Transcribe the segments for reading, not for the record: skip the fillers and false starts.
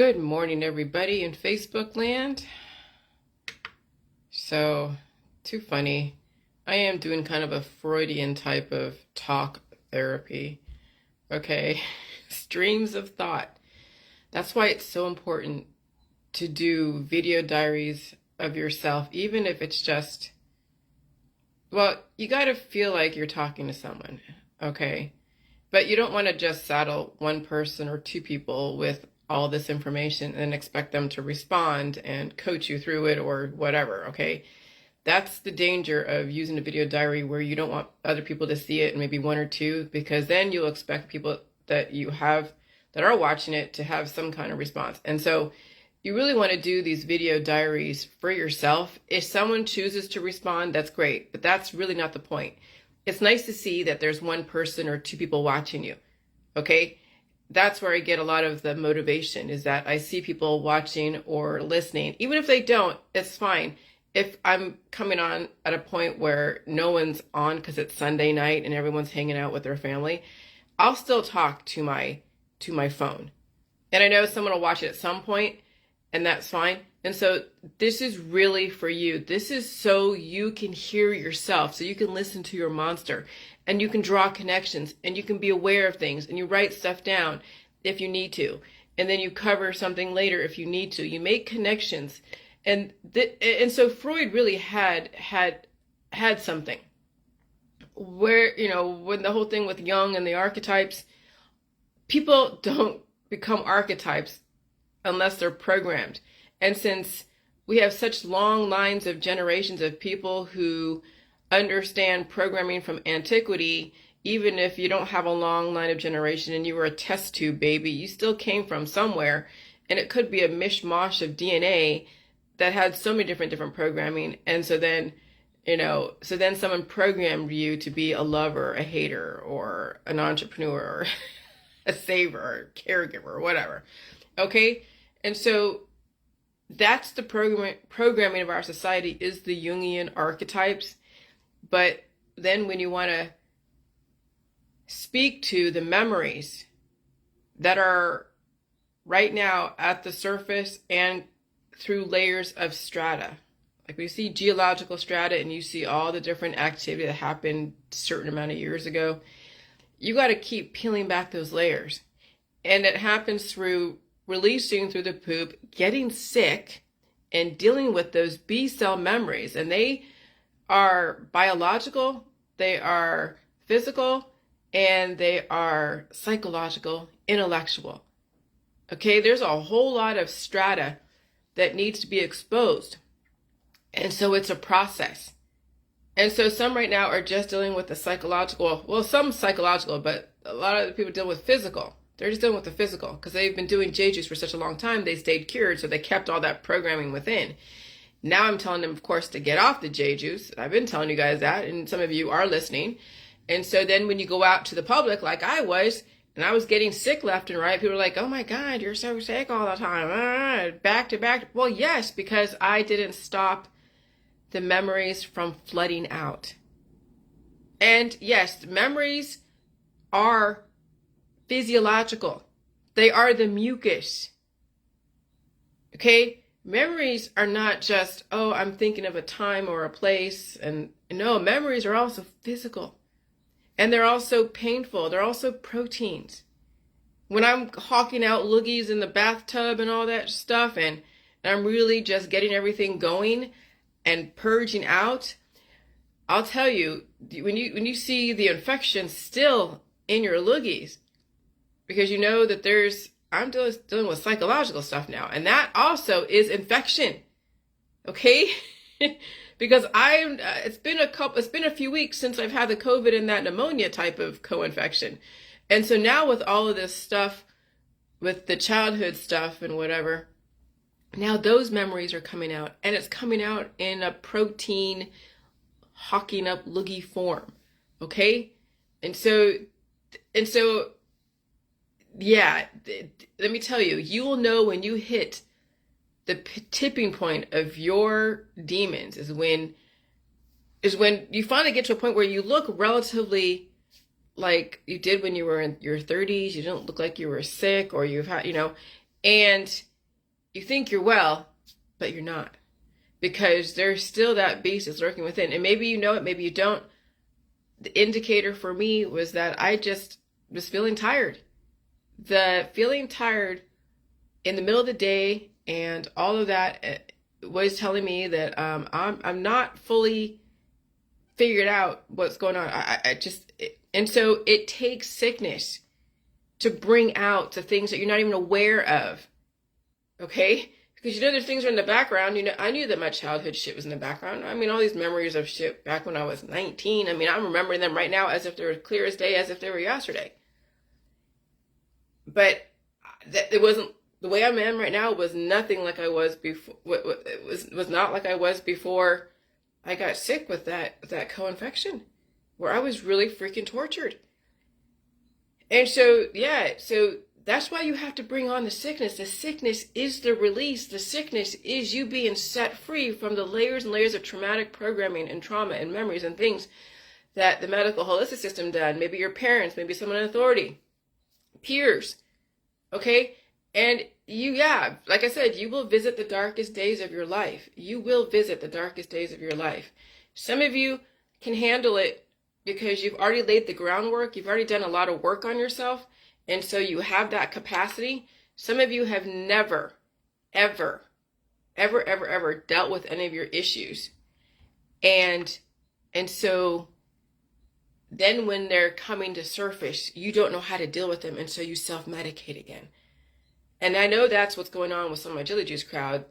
Good morning, everybody in Facebook land. So, too funny. I am doing kind of a Freudian type of talk therapy. Okay, streams of thought. That's why it's so important to do video diaries of yourself, even if it's just, well, you got to feel like you're talking to someone, okay? But you don't want to just saddle one person or two people with all this information and expect them to respond and coach you through it or whatever, okay? That's the danger of using a video diary where you don't want other people to see it, and maybe one or two, because then you'll expect people that you have that are watching it to have some kind of response. And so you really want to do these video diaries for yourself. If someone chooses to respond, that's great, but that's really not the point. It's nice to see that there's one person or two people watching you, okay? That's where I get a lot of the motivation, is that I see people watching or listening. Even if they don't, it's fine. If I'm coming on at a point where no one's on because it's Sunday night and everyone's hanging out with their family, I'll still talk to my phone. And I know someone will watch it at some point, and that's fine. And so this is really for you. This is so you can hear yourself, so you can listen to your monster, and you can draw connections, and you can be aware of things, and you write stuff down if you need to. And then you cover something later if you need to. You make connections. And so Freud really had something where, when the whole thing with Jung and the archetypes, people don't become archetypes unless they're programmed. And since we have such long lines of generations of people who understand programming from antiquity, even if you don't have a long line of generation and you were a test tube baby, you still came from somewhere, and it could be a mishmash of DNA that had so many different programming. And so then, someone programmed you to be a lover, a hater, or an entrepreneur, or a saver, or caregiver, or whatever. Okay? And so that's the programming of our society, is the Jungian archetypes. But then when you want to speak to the memories that are right now at the surface and through layers of strata, like we see geological strata and you see all the different activity that happened a certain amount of years ago, you got to keep peeling back those layers. And it happens through releasing through the poop, getting sick, and dealing with those B cell memories. And they are biological, they are physical, and they are psychological, intellectual. Okay, there's a whole lot of strata that needs to be exposed. And so it's a process. And so some right now are just dealing with the psychological, well, some psychological, but a lot of the people deal with physical. They're just dealing with the physical because they've been doing J-juice for such a long time. They stayed cured, so they kept all that programming within. Now I'm telling them, of course, to get off the J-juice. I've been telling you guys that, and some of you are listening. And so then when you go out to the public, like I was, and I was getting sick left and right, people were like, oh my God, you're so sick all the time. Back to back. Well, yes, because I didn't stop the memories from flooding out. And yes, memories are physiological. They are the mucus. Okay? Memories are not just, oh, I'm thinking of a time or a place. And no, memories are also physical. And they're also painful. They're also proteins. When I'm hawking out loogies in the bathtub and all that stuff, and I'm really just getting everything going and purging out, I'll tell you, when you see the infection still in your loogies, because you know that I'm dealing with psychological stuff now, and that also is infection. Okay? Because it's been a few weeks since I've had the COVID and that pneumonia type of co-infection. And so now with all of this stuff, with the childhood stuff and whatever, now those memories are coming out, and it's coming out in a protein hawking up loogie form. Okay? And so, yeah, let me tell you, you will know when you hit the tipping point of your demons is when you finally get to a point where you look relatively like you did when you were in your 30s. You don't look like you were sick or you've had, and you think you're well, but you're not. Because there's still that beast that's lurking within. And maybe you know it, maybe you don't. The indicator for me was that I just was feeling tired. The feeling tired in the middle of the day and all of that was telling me that I'm not fully figured out what's going on. And so it takes sickness to bring out the things that you're not even aware of. Okay? Because there's things are in the background. I knew that my childhood shit was in the background. I mean, all these memories of shit back when I was 19. I mean, I'm remembering them right now as if they were clear as day, as if they were yesterday. But it wasn't, the way I am right now was nothing like I was before. It was not like I was before I got sick with that co-infection, where I was really freaking tortured. And so, yeah, so that's why you have to bring on the sickness. The sickness is the release. The sickness is you being set free from the layers and layers of traumatic programming and trauma and memories and things that the medical holistic system done. Maybe your parents, maybe someone in authority, peers, okay? And like I said, you will visit the darkest days of your life. You will visit the darkest days of your life. Some of you can handle it because you've already laid the groundwork. You've already done a lot of work on yourself. And so you have that capacity. Some of you have never, ever, ever, ever, ever dealt with any of your issues. And so then when they're coming to surface, you don't know how to deal with them. And so you self-medicate again. And I know that's what's going on with some of my Jilly Juice crowd.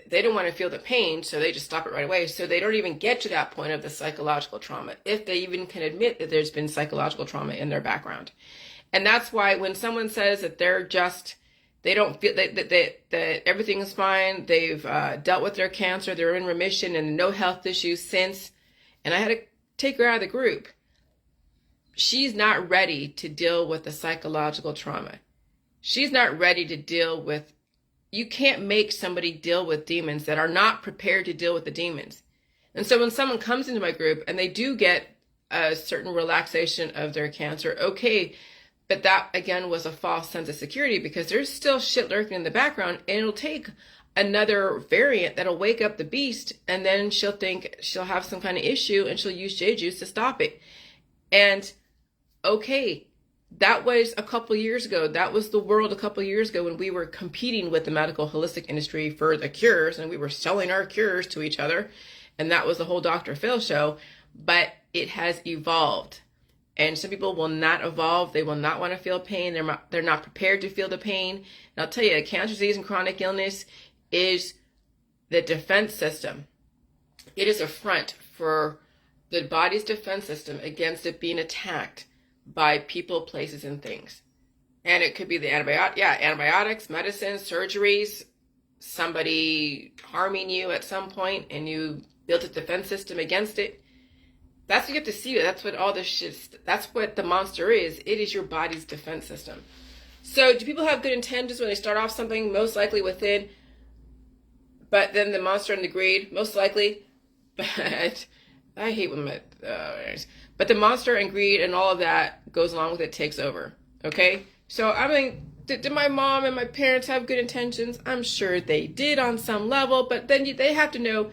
They don't want to feel the pain, so they just stop it right away. So they don't even get to that point of the psychological trauma, if they even can admit that there's been psychological trauma in their background. And that's why when someone says that they don't feel that everything is fine, they've dealt with their cancer, they're in remission and no health issues since, and I had to take her out of the group, she's not ready to deal with the psychological trauma. She's not ready to deal with, you can't make somebody deal with demons that are not prepared to deal with the demons. And so when someone comes into my group and they do get a certain relaxation of their cancer, okay, but that again was a false sense of security because there's still shit lurking in the background, and it'll take another variant that'll wake up the beast, and then she'll think she'll have some kind of issue and she'll use J juice to stop it. And okay, that was a couple years ago. That was the world a couple years ago when we were competing with the medical holistic industry for the cures, and we were selling our cures to each other. And that was the whole Dr. Phil show. But it has evolved. And some people will not evolve. They will not want to feel pain. They're not prepared to feel the pain. And I'll tell you, cancer, disease, and chronic illness is the defense system. It is a front for the body's defense system against it being attacked by people, places, and things. And it could be the antibiotics, medicines, surgeries, somebody harming you at some point, and you built a defense system against it. That's what you have to see. That's what all this shit, that's what the monster is. It is your body's defense system. So do people have good intentions when they start off something? Most likely within, but then the monster and the greed, most likely. But I hate when but the monster and greed and all of that goes along with it, takes over. Okay? So, I mean, did my mom and my parents have good intentions? I'm sure they did on some level, but then they have to know,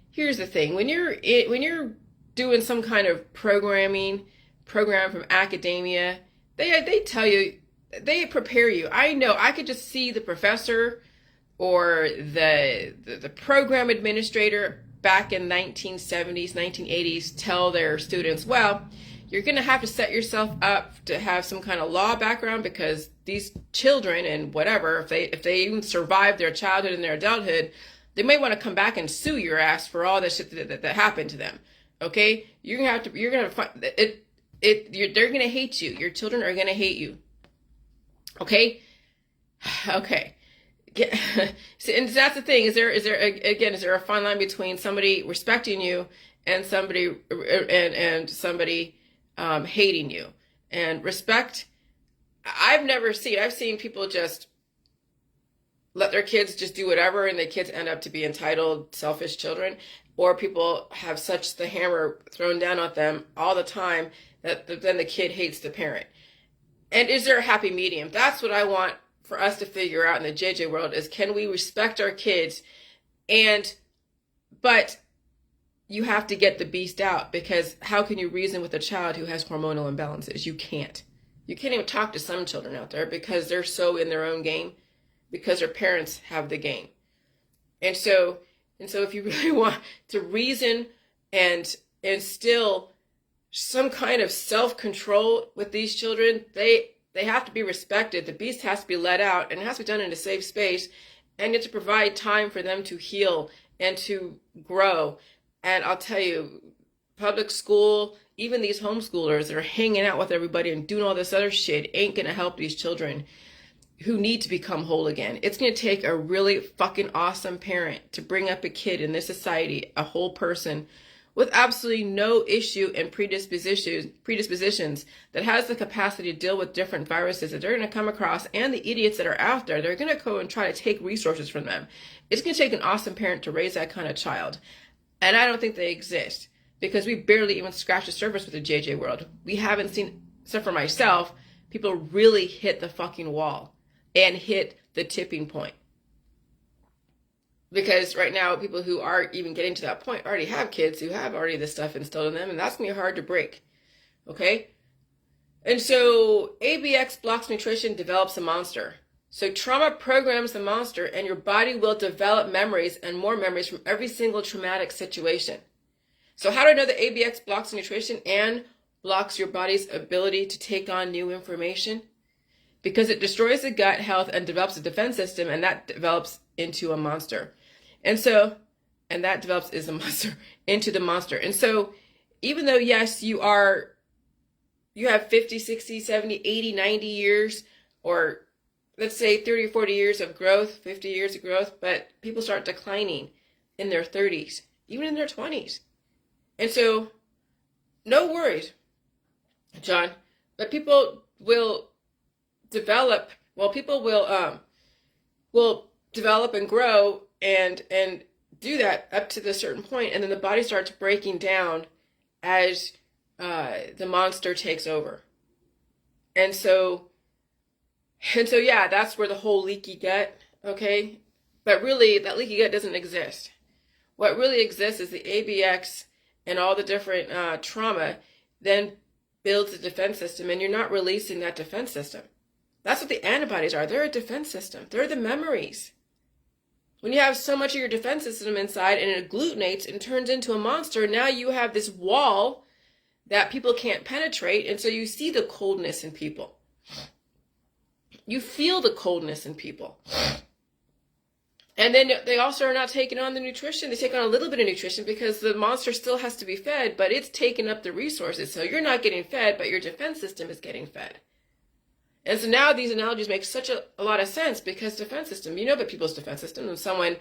here's the thing. When you're doing some kind of program from academia, they tell you, they prepare you. I know, I could just see the professor or the program administrator back in 1970s, 1980s tell their students, well, you're going to have to set yourself up to have some kind of law background because these children and whatever, if they even survive their childhood and their adulthood, they may want to come back and sue your ass for all the shit that happened to them. Okay? You're going to find it. They're going to hate you. Your children are going to hate you. Okay? Okay. And that's the thing. Is there a fine line between somebody respecting you and somebody hating you? And respect, I've seen people just let their kids just do whatever, and the kids end up to be entitled, selfish children, or people have such the hammer thrown down at them all the time that then the kid hates the parent. And is there a happy medium? That's what I want for us to figure out in the JJ world is, can we respect our kids? But you have to get the beast out, because how can you reason with a child who has hormonal imbalances? You can't. You can't even talk to some children out there because they're so in their own game, because their parents have the game. And so if you really want to reason and instill some kind of self-control with these children, they have to be respected. The beast has to be let out, and it has to be done in a safe space, and you have to provide time for them to heal and to grow. And I'll tell you, public school, even these homeschoolers that are hanging out with everybody and doing all this other shit ain't gonna help these children who need to become whole again. It's gonna take a really fucking awesome parent to bring up a kid in this society, a whole person, with absolutely no issue and predispositions, that has the capacity to deal with different viruses that they're going to come across, and the idiots that are out there, they're going to go and try to take resources from them. It's going to take an awesome parent to raise that kind of child. And I don't think they exist, because we barely even scratched the surface with the JJ world. We haven't seen, except for myself, people really hit the fucking wall and hit the tipping point. Because right now, people who are even getting to that point already have kids who have already this stuff instilled in them, and that's going to be hard to break. Okay? And so ABX blocks nutrition, develops a monster. So trauma programs the monster, and your body will develop memories and more memories from every single traumatic situation. So how do I know that ABX blocks nutrition and blocks your body's ability to take on new information? Because it destroys the gut health and develops a defense system, and that develops into a monster. And that develops is a monster into the monster. And so even though, yes, you have 50, 60, 70, 80, 90 years, or let's say 30 or 40 years of growth, 50 years of growth, but people start declining in their 30s, even in their 20s. And so no worries, John, but people will develop, people will develop and grow and do that up to the certain point, and then the body starts breaking down as the monster takes over. And so yeah, that's where the whole leaky gut, okay? But really, that leaky gut doesn't exist. What really exists is the ABX and all the different trauma then builds a defense system, and you're not releasing that defense system. That's what the antibodies are. They're a defense system. They're the memories. When you have so much of your defense system inside and it agglutinates and turns into a monster, now you have this wall that people can't penetrate, and so you see the coldness in people. You feel the coldness in people. And then they also are not taking on the nutrition. They take on a little bit of nutrition because the monster still has to be fed, but it's taking up the resources. So you're not getting fed, but your defense system is getting fed. And so now these analogies make such a lot of sense, because defense system, about people's defense system. When someone,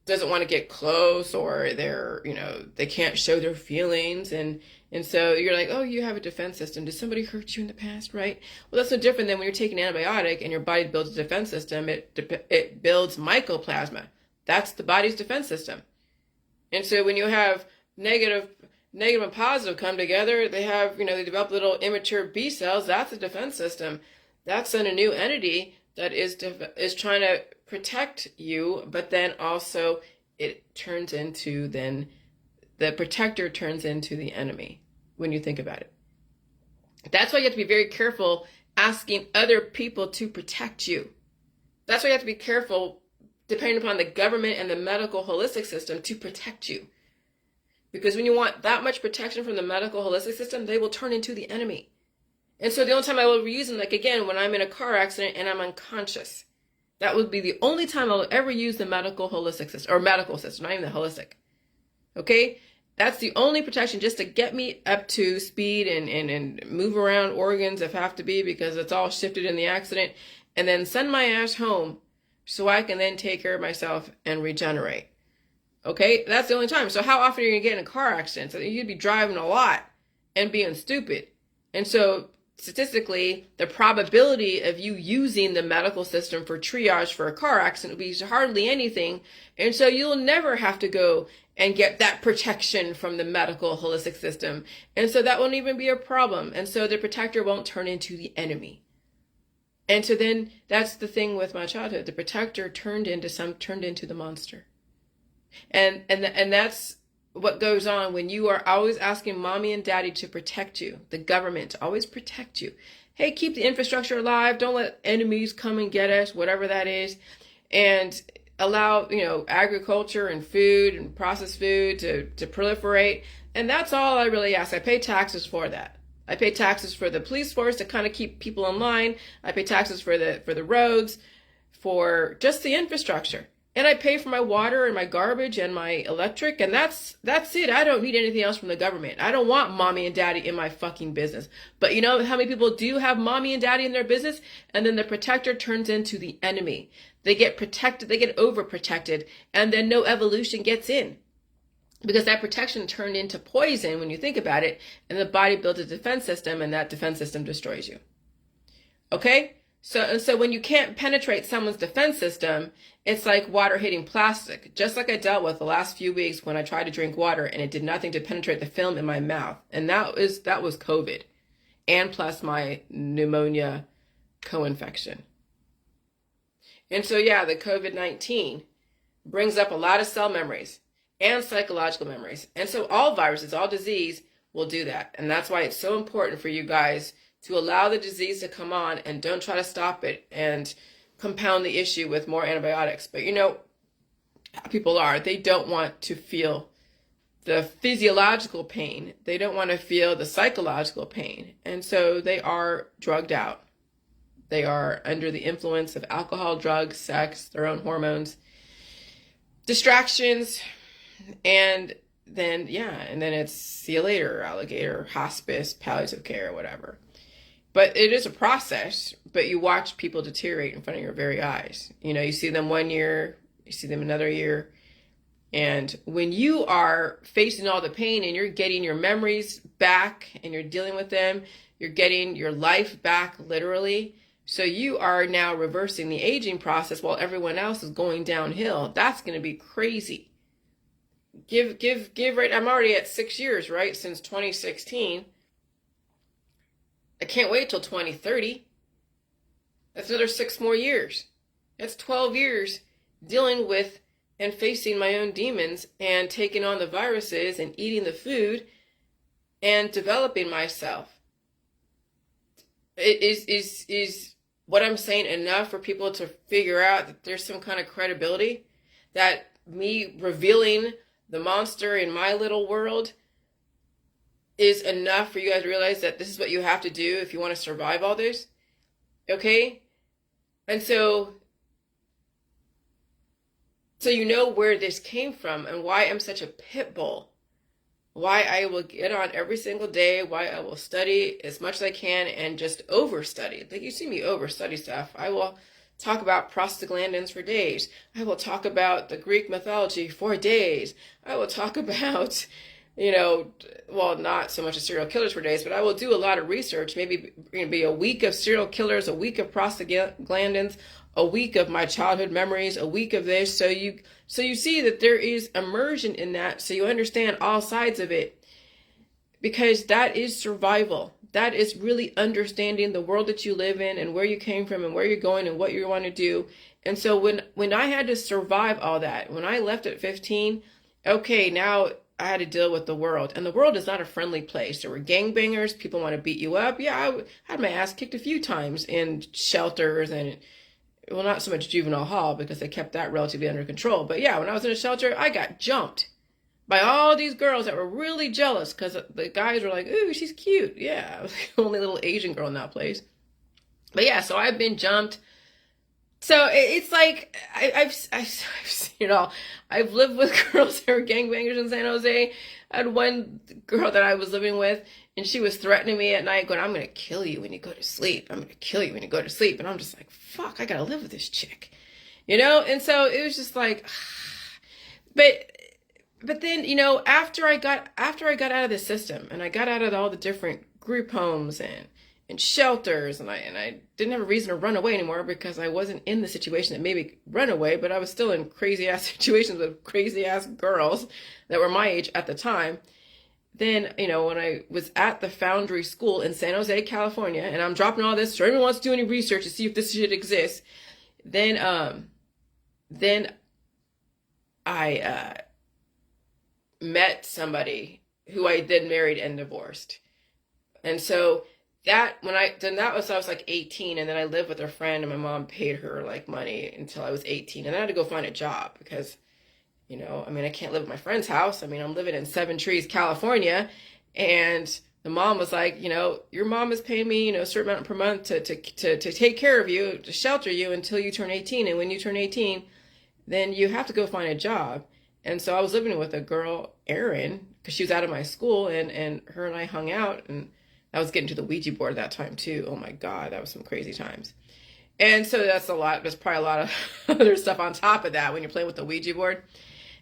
doesn't want to get close, or they can't show their feelings. And so you're like, oh, you have a defense system. Did somebody hurt you in the past, right? Well, that's no different than when you're taking an antibiotic and your body builds a defense system. It builds mycoplasma. That's the body's defense system. And so when you have negative and positive come together, they have, they develop little immature B cells. That's a defense system. That's then a new entity that is trying to protect you, but then also it turns into, then the protector turns into the enemy when you think about it. That's why you have to be very careful asking other people to protect you. That's why you have to be careful depending upon the government and the medical holistic system to protect you. Because when you want that much protection from the medical holistic system, they will turn into the enemy. And so the only time I will use them, like again, when I'm in a car accident and I'm unconscious, that would be the only time I'll ever use the medical holistic system, or medical system, not even the holistic. Okay? That's the only protection, just to get me up to speed and move around organs if have to be, because it's all shifted in the accident, and then send my ass home so I can then take care of myself and regenerate. Okay, that's the only time. So how often are you going to get in a car accident? So you'd be driving a lot and being stupid. And so statistically, the probability of you using the medical system for triage for a car accident would be hardly anything. And so you'll never have to go and get that protection from the medical holistic system. And so that won't even be a problem. And so the protector won't turn into the enemy. And so then that's the thing with my childhood. The protector turned into the monster. And that's what goes on when you are always asking mommy and daddy to protect you, the government to always protect you. Hey, keep the infrastructure alive. Don't let enemies come and get us, whatever that is. And allow, agriculture and food and processed food to proliferate. And that's all I really ask. I pay taxes for that. I pay taxes for the police force to kind of keep people in line. I pay taxes for the roads, for just the infrastructure. And I pay for my water and my garbage and my electric, and that's it. I don't need anything else from the government. I don't want mommy and daddy in my fucking business. But you know how many people do have mommy and daddy in their business? And then the protector turns into the enemy. They get protected, they get overprotected, and then no evolution gets in. Because that protection turned into poison when you think about it, and the body builds a defense system, and that defense system destroys you. Okay? So when you can't penetrate someone's defense system, it's like water hitting plastic. Just like I dealt with the last few weeks when I tried to drink water and it did nothing to penetrate the film in my mouth. And that was COVID. And plus my pneumonia co-infection. And so yeah, the COVID-19 brings up a lot of cell memories and psychological memories. And so all viruses, all disease will do that. And that's why it's so important for you guys to allow the disease to come on and don't try to stop it and compound the issue with more antibiotics. But you know how people are. They don't want to feel the physiological pain. They don't want to feel the psychological pain. And so they are drugged out. They are under the influence of alcohol, drugs, sex, their own hormones, distractions, and then it's see you later, alligator, hospice, palliative care, whatever. But it is a process, but you watch people deteriorate in front of your very eyes. You see them 1 year, you see them another year. And when you are facing all the pain and you're getting your memories back and you're dealing with them, you're getting your life back literally. So you are now reversing the aging process while everyone else is going downhill. That's going to be crazy. Give right. I'm already at 6 years, right? Since 2016. I can't wait till 2030. That's another 6 more years. That's 12 years dealing with and facing my own demons and taking on the viruses and eating the food and developing myself. Is what I'm saying enough for people to figure out that there's some kind of credibility? That me revealing the monster in my little world is enough for you guys to realize that this is what you have to do if you want to survive all this? Okay? And so you know where this came from and why I'm such a pit bull. Why I will get on every single day, why I will study as much as I can and just overstudy. Like you see me overstudy stuff. I will talk about prostaglandins for days. I will talk about the Greek mythology for days. I will talk about not so much of serial killers for days, but I will do a lot of research. Maybe be a week of serial killers, a week of prostaglandins, a week of my childhood memories, a week of this. So you see that there is immersion in that. So you understand all sides of it, because that is survival. That is really understanding the world that you live in and where you came from and where you're going and what you want to do. And so when I had to survive all that, when I left at 15, okay, now I had to deal with the world. And the world is not a friendly place. There were gangbangers. People want to beat you up. Yeah, I had my ass kicked a few times in shelters and, well, not so much juvenile hall because they kept that relatively under control. But yeah, when I was in a shelter, I got jumped by all these girls that were really jealous because the guys were like, ooh, she's cute. Yeah, I was the only little Asian girl in that place. But yeah, so I've been jumped. So it's like, I've seen it all. I've lived with girls that were gangbangers in San Jose. I had one girl that I was living with, and she was threatening me at night, going, I'm going to kill you when you go to sleep. I'm going to kill you when you go to sleep. And I'm just like, fuck, I got to live with this chick. And so it was just like, but then, after I got out of the system and I got out of all the different group homes and shelters, and I didn't have a reason to run away anymore because I wasn't in the situation that made me run away, but I was still in crazy ass situations with crazy ass girls that were my age at the time. then, when I was at the Foundry School in San Jose, California, and I'm dropping all this, so anyone wants to do any research to see if this shit exists, then I met somebody who I then married and divorced. And so that was I was like 18, and then I lived with a friend, and my mom paid her like money until I was 18, and then I had to go find a job because, I can't live at my friend's house. I'm living in Seven Trees, California, and the mom was like, your mom is paying me, a certain amount per month to take care of you, to shelter you until you turn 18, and when you turn 18, then you have to go find a job. And so I was living with a girl, Erin, because she was out of my school, and her and I hung out, and I was getting to the Ouija board at that time too. Oh my God, that was some crazy times. And so that's a lot. There's probably a lot of other stuff on top of that when you're playing with the Ouija board.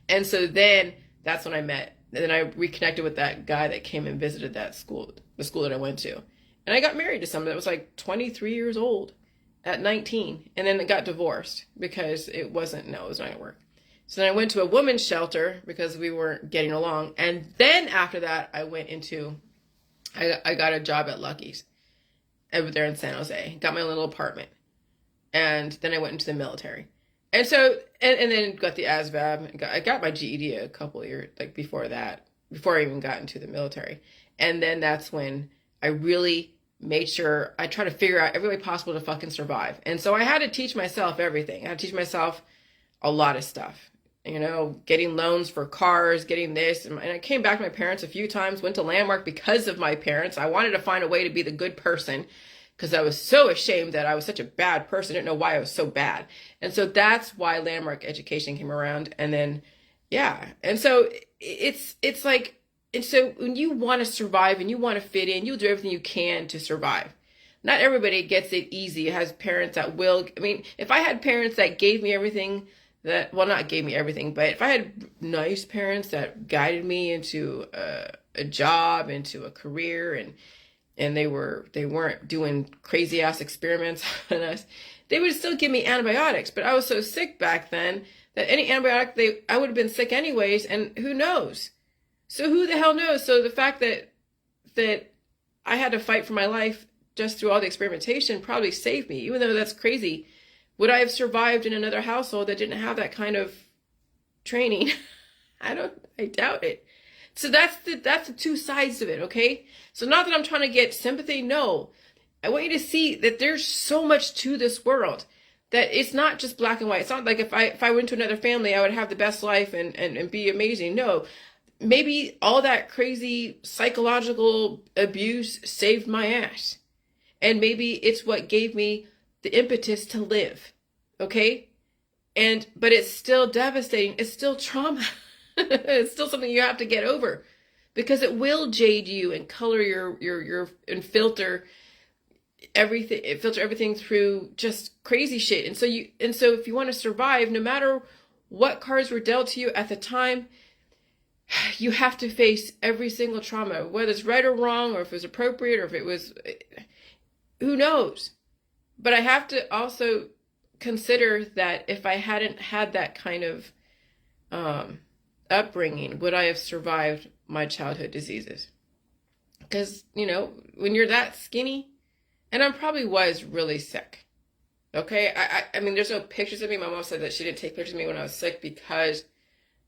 And so then that's when I met. And then I reconnected with that guy that came and visited that school, the school that I went to. And I got married to someone that was like 23 years old at 19. And then I got divorced because it was not going to work. So then I went to a women's shelter because we weren't getting along. And then after that, I got a job at Lucky's over there in San Jose. Got my own little apartment. And then I went into the military. And so, and then got the ASVAB. I got my GED a couple of years, like before that, before I even got into the military. And then that's when I really made sure I tried to figure out every way possible to fucking survive. And so I had to teach myself everything. I had to teach myself a lot of stuff. Getting loans for cars, getting this. And I came back to my parents a few times, went to Landmark because of my parents. I wanted to find a way to be the good person because I was so ashamed that I was such a bad person. I didn't know why I was so bad. And so that's why Landmark education came around. And then, yeah. And so it's like, and so when you want to survive and you want to fit in, you'll do everything you can to survive. Not everybody gets it easy. It has parents that will. If I had parents that gave me everything not gave me everything, but if I had nice parents that guided me into a job, into a career, and they weren't doing crazy ass experiments on us, they would still give me antibiotics. But I was so sick back then that any antibiotic I would have been sick anyways, and who knows? So who the hell knows? So the fact that I had to fight for my life just through all the experimentation probably saved me, even though that's crazy. Would I have survived in another household that didn't have that kind of training? I doubt it. So that's the two sides of it, okay? So not that I'm trying to get sympathy, no. I want you to see that there's so much to this world, that it's not just black and white. It's not like if I went to another family, I would have the best life and be amazing. No. Maybe all that crazy psychological abuse saved my ass. And maybe it's what gave me the impetus to live, okay? But it's still devastating. It's still trauma. It's still something you have to get over, because it will jade you and color your and filter everything. It filter everything through just crazy shit. And so if you want to survive, no matter what cards were dealt to you at the time, you have to face every single trauma, whether it's right or wrong, or if it was appropriate, or if it was, who knows? But I have to also consider that if I hadn't had that kind of upbringing, would I have survived my childhood diseases? Because, when you're that skinny, and I probably was really sick, okay? There's no pictures of me. My mom said that she didn't take pictures of me when I was sick because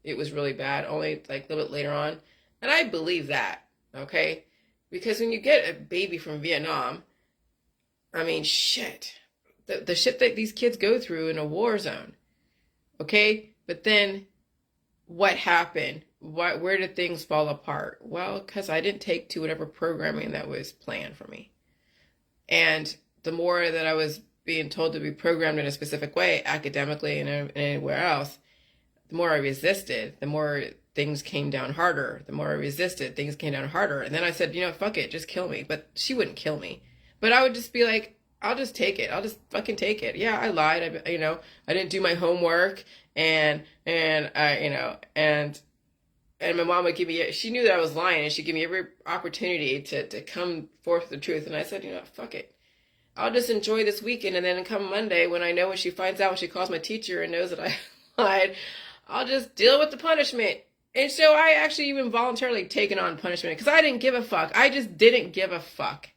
it was really bad, only like a little bit later on. And I believe that, okay? Because when you get a baby from Vietnam, shit. The shit that these kids go through in a war zone. Okay? But then what happened? Where did things fall apart? Well, because I didn't take to whatever programming that was planned for me. And the more that I was being told to be programmed in a specific way, academically and anywhere else, the more I resisted, the more things came down harder. The more I resisted, things came down harder. And then I said, fuck it, just kill me. But she wouldn't kill me. But I would just be like, I'll just take it. I'll just fucking take it. Yeah, I lied. I didn't do my homework, and my mom would give me. She knew that I was lying, and she'd give me every opportunity to come forth with the truth. And I said, fuck it. I'll just enjoy this weekend, and then come Monday when she finds out, when she calls my teacher and knows that I lied, I'll just deal with the punishment. And so I actually even voluntarily taken on punishment because I didn't give a fuck. I just didn't give a fuck.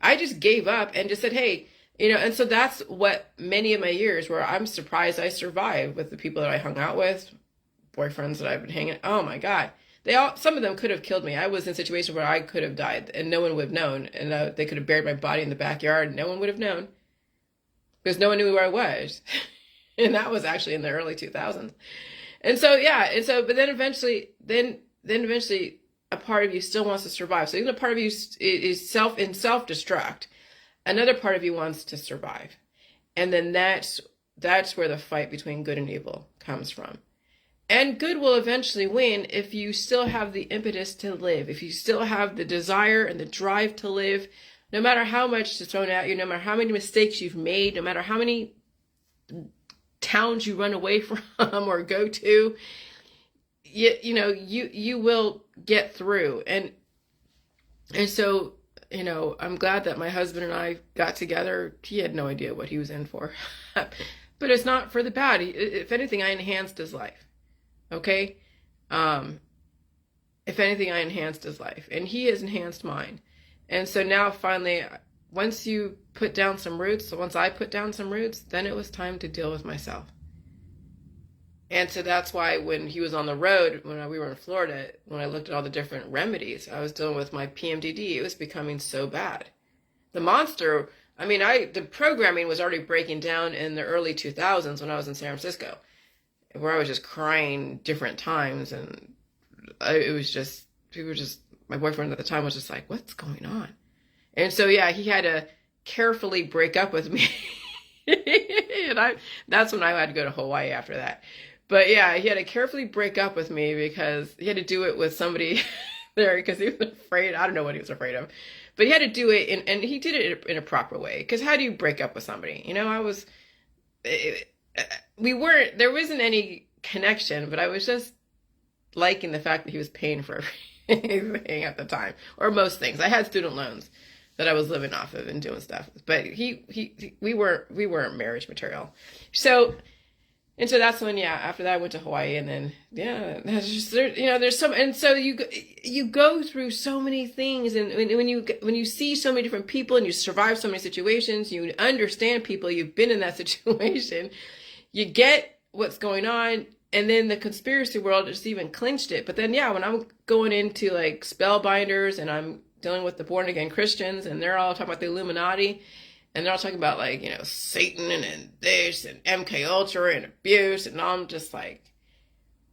I just gave up and just said, hey, and so that's what many of my years where I'm surprised I survived with the people that I hung out with, boyfriends that I've been hanging. Oh my God. Some of them could have killed me. I was in a situation where I could have died and no one would have known. And they could have buried my body in the backyard. No one would have known because no one knew who I was. And that was actually in the early 2000s. And so, yeah. And so, but then eventually a part of you still wants to survive. So even a part of you is self-destruct. Another part of you wants to survive. And then that's where the fight between good and evil comes from. And good will eventually win if you still have the impetus to live, if you still have the desire and the drive to live, no matter how much is thrown at you, no matter how many mistakes you've made, no matter how many towns you run away from or go to, you will get through. And so, I'm glad that my husband and I got together. He had no idea what he was in for, but it's not for the bad. If anything, I enhanced his life. Okay. If anything, I enhanced his life and he has enhanced mine. And so now finally, once I put down some roots, then it was time to deal with myself. And so that's why when he was on the road, when we were in Florida, when I looked at all the different remedies, I was dealing with my PMDD. It was becoming so bad. The monster, the programming was already breaking down in the early 2000s when I was in San Francisco, where I was just crying different times. And my boyfriend at the time was just like, what's going on? And so, yeah, he had to carefully break up with me. And that's when I had to go to Hawaii after that. But yeah, he had to carefully break up with me because he had to do it with somebody there because he was afraid. I don't know what he was afraid of, but he had to do it and he did it in a proper way. Because how do you break up with somebody? There wasn't any connection, but I was just liking the fact that he was paying for everything at the time, or most things. I had student loans that I was living off of and doing stuff, but we weren't marriage material. So that's when, after that I went to Hawaii, and then, that's just, there's some, and so you go through so many things, and when you see so many different people and you survive so many situations, you understand people, you've been in that situation, you get what's going on, and then the conspiracy world just even clinched it. But then, when I'm going into like spellbinders and I'm dealing with the born again Christians and they're all talking about the Illuminati, and they're all talking about like, Satan and this and MK Ultra and abuse. And I'm just like,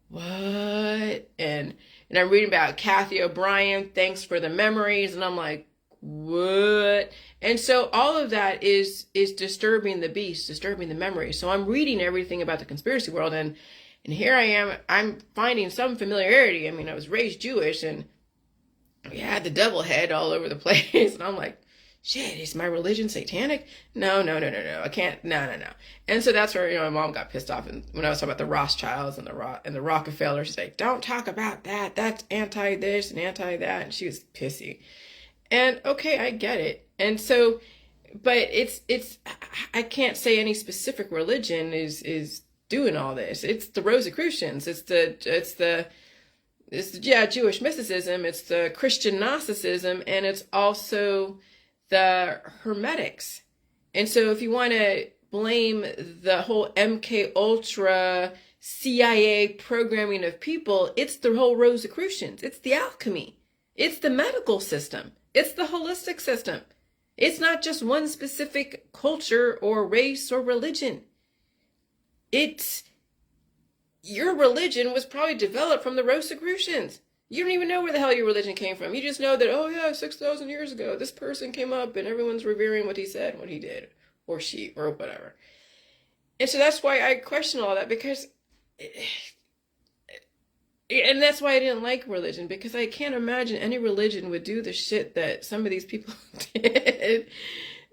what? And I'm reading about Kathy O'Brien. Thanks for the memories. And I'm like, what? And so all of that is disturbing the beast, disturbing the memory. So I'm reading everything about the conspiracy world. And here I am, I'm finding some familiarity. I was raised Jewish and we had the devil head all over the place. And I'm like, shit, is my religion satanic? No. I can't. No. And so that's where, my mom got pissed off. And when I was talking about the Rothschilds and the Rockefeller, she's like, don't talk about that. That's anti this and anti that. And she was pissy. And okay, I get it. And so, but I can't say any specific religion is doing all this. It's the Rosicrucians. It's the Jewish mysticism. It's the Christian Gnosticism, and it's also the Hermetics. And so if you want to blame the whole MK Ultra CIA programming of people, it's the whole Rosicrucians. It's the alchemy. It's the medical system. It's the holistic system. It's not just one specific culture or race or religion. Your religion was probably developed from the Rosicrucians. You don't even know where the hell your religion came from. You just know that, 6,000 years ago, this person came up and everyone's revering what he said, what he did, or she, or whatever. And so that's why I question all that, because, and that's why I didn't like religion, because I can't imagine any religion would do the shit that some of these people did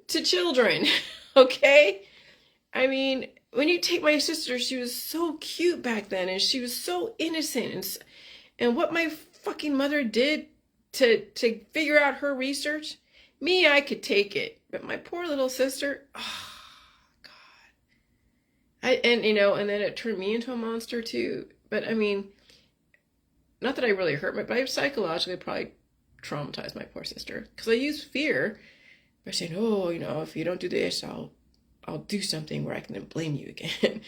to children, okay? When you take my sister, she was so cute back then, and she was so innocent, and what my fucking mother did to figure out her research, I could take it. But my poor little sister, oh, God. And then it turned me into a monster too. But not that I really hurt my, but I psychologically probably traumatized my poor sister because I used fear by saying, oh, if you don't do this, I'll do something where I can then blame you again.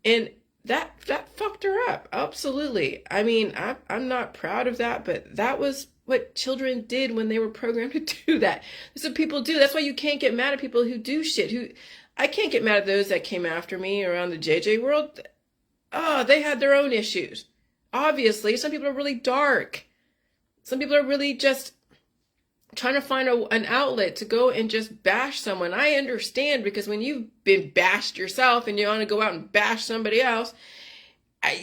And that fucked her up. Absolutely. I mean, I'm not proud of that, but that was what children did when they were programmed to do that. That's what people do. That's why you can't get mad at people who do shit. I can't get mad at those that came after me around the JJ world. Oh, they had their own issues. Obviously, some people are really dark. Some people are really just trying to find an outlet to go and just bash someone. I understand, because when you've been bashed yourself and you want to go out and bash somebody else,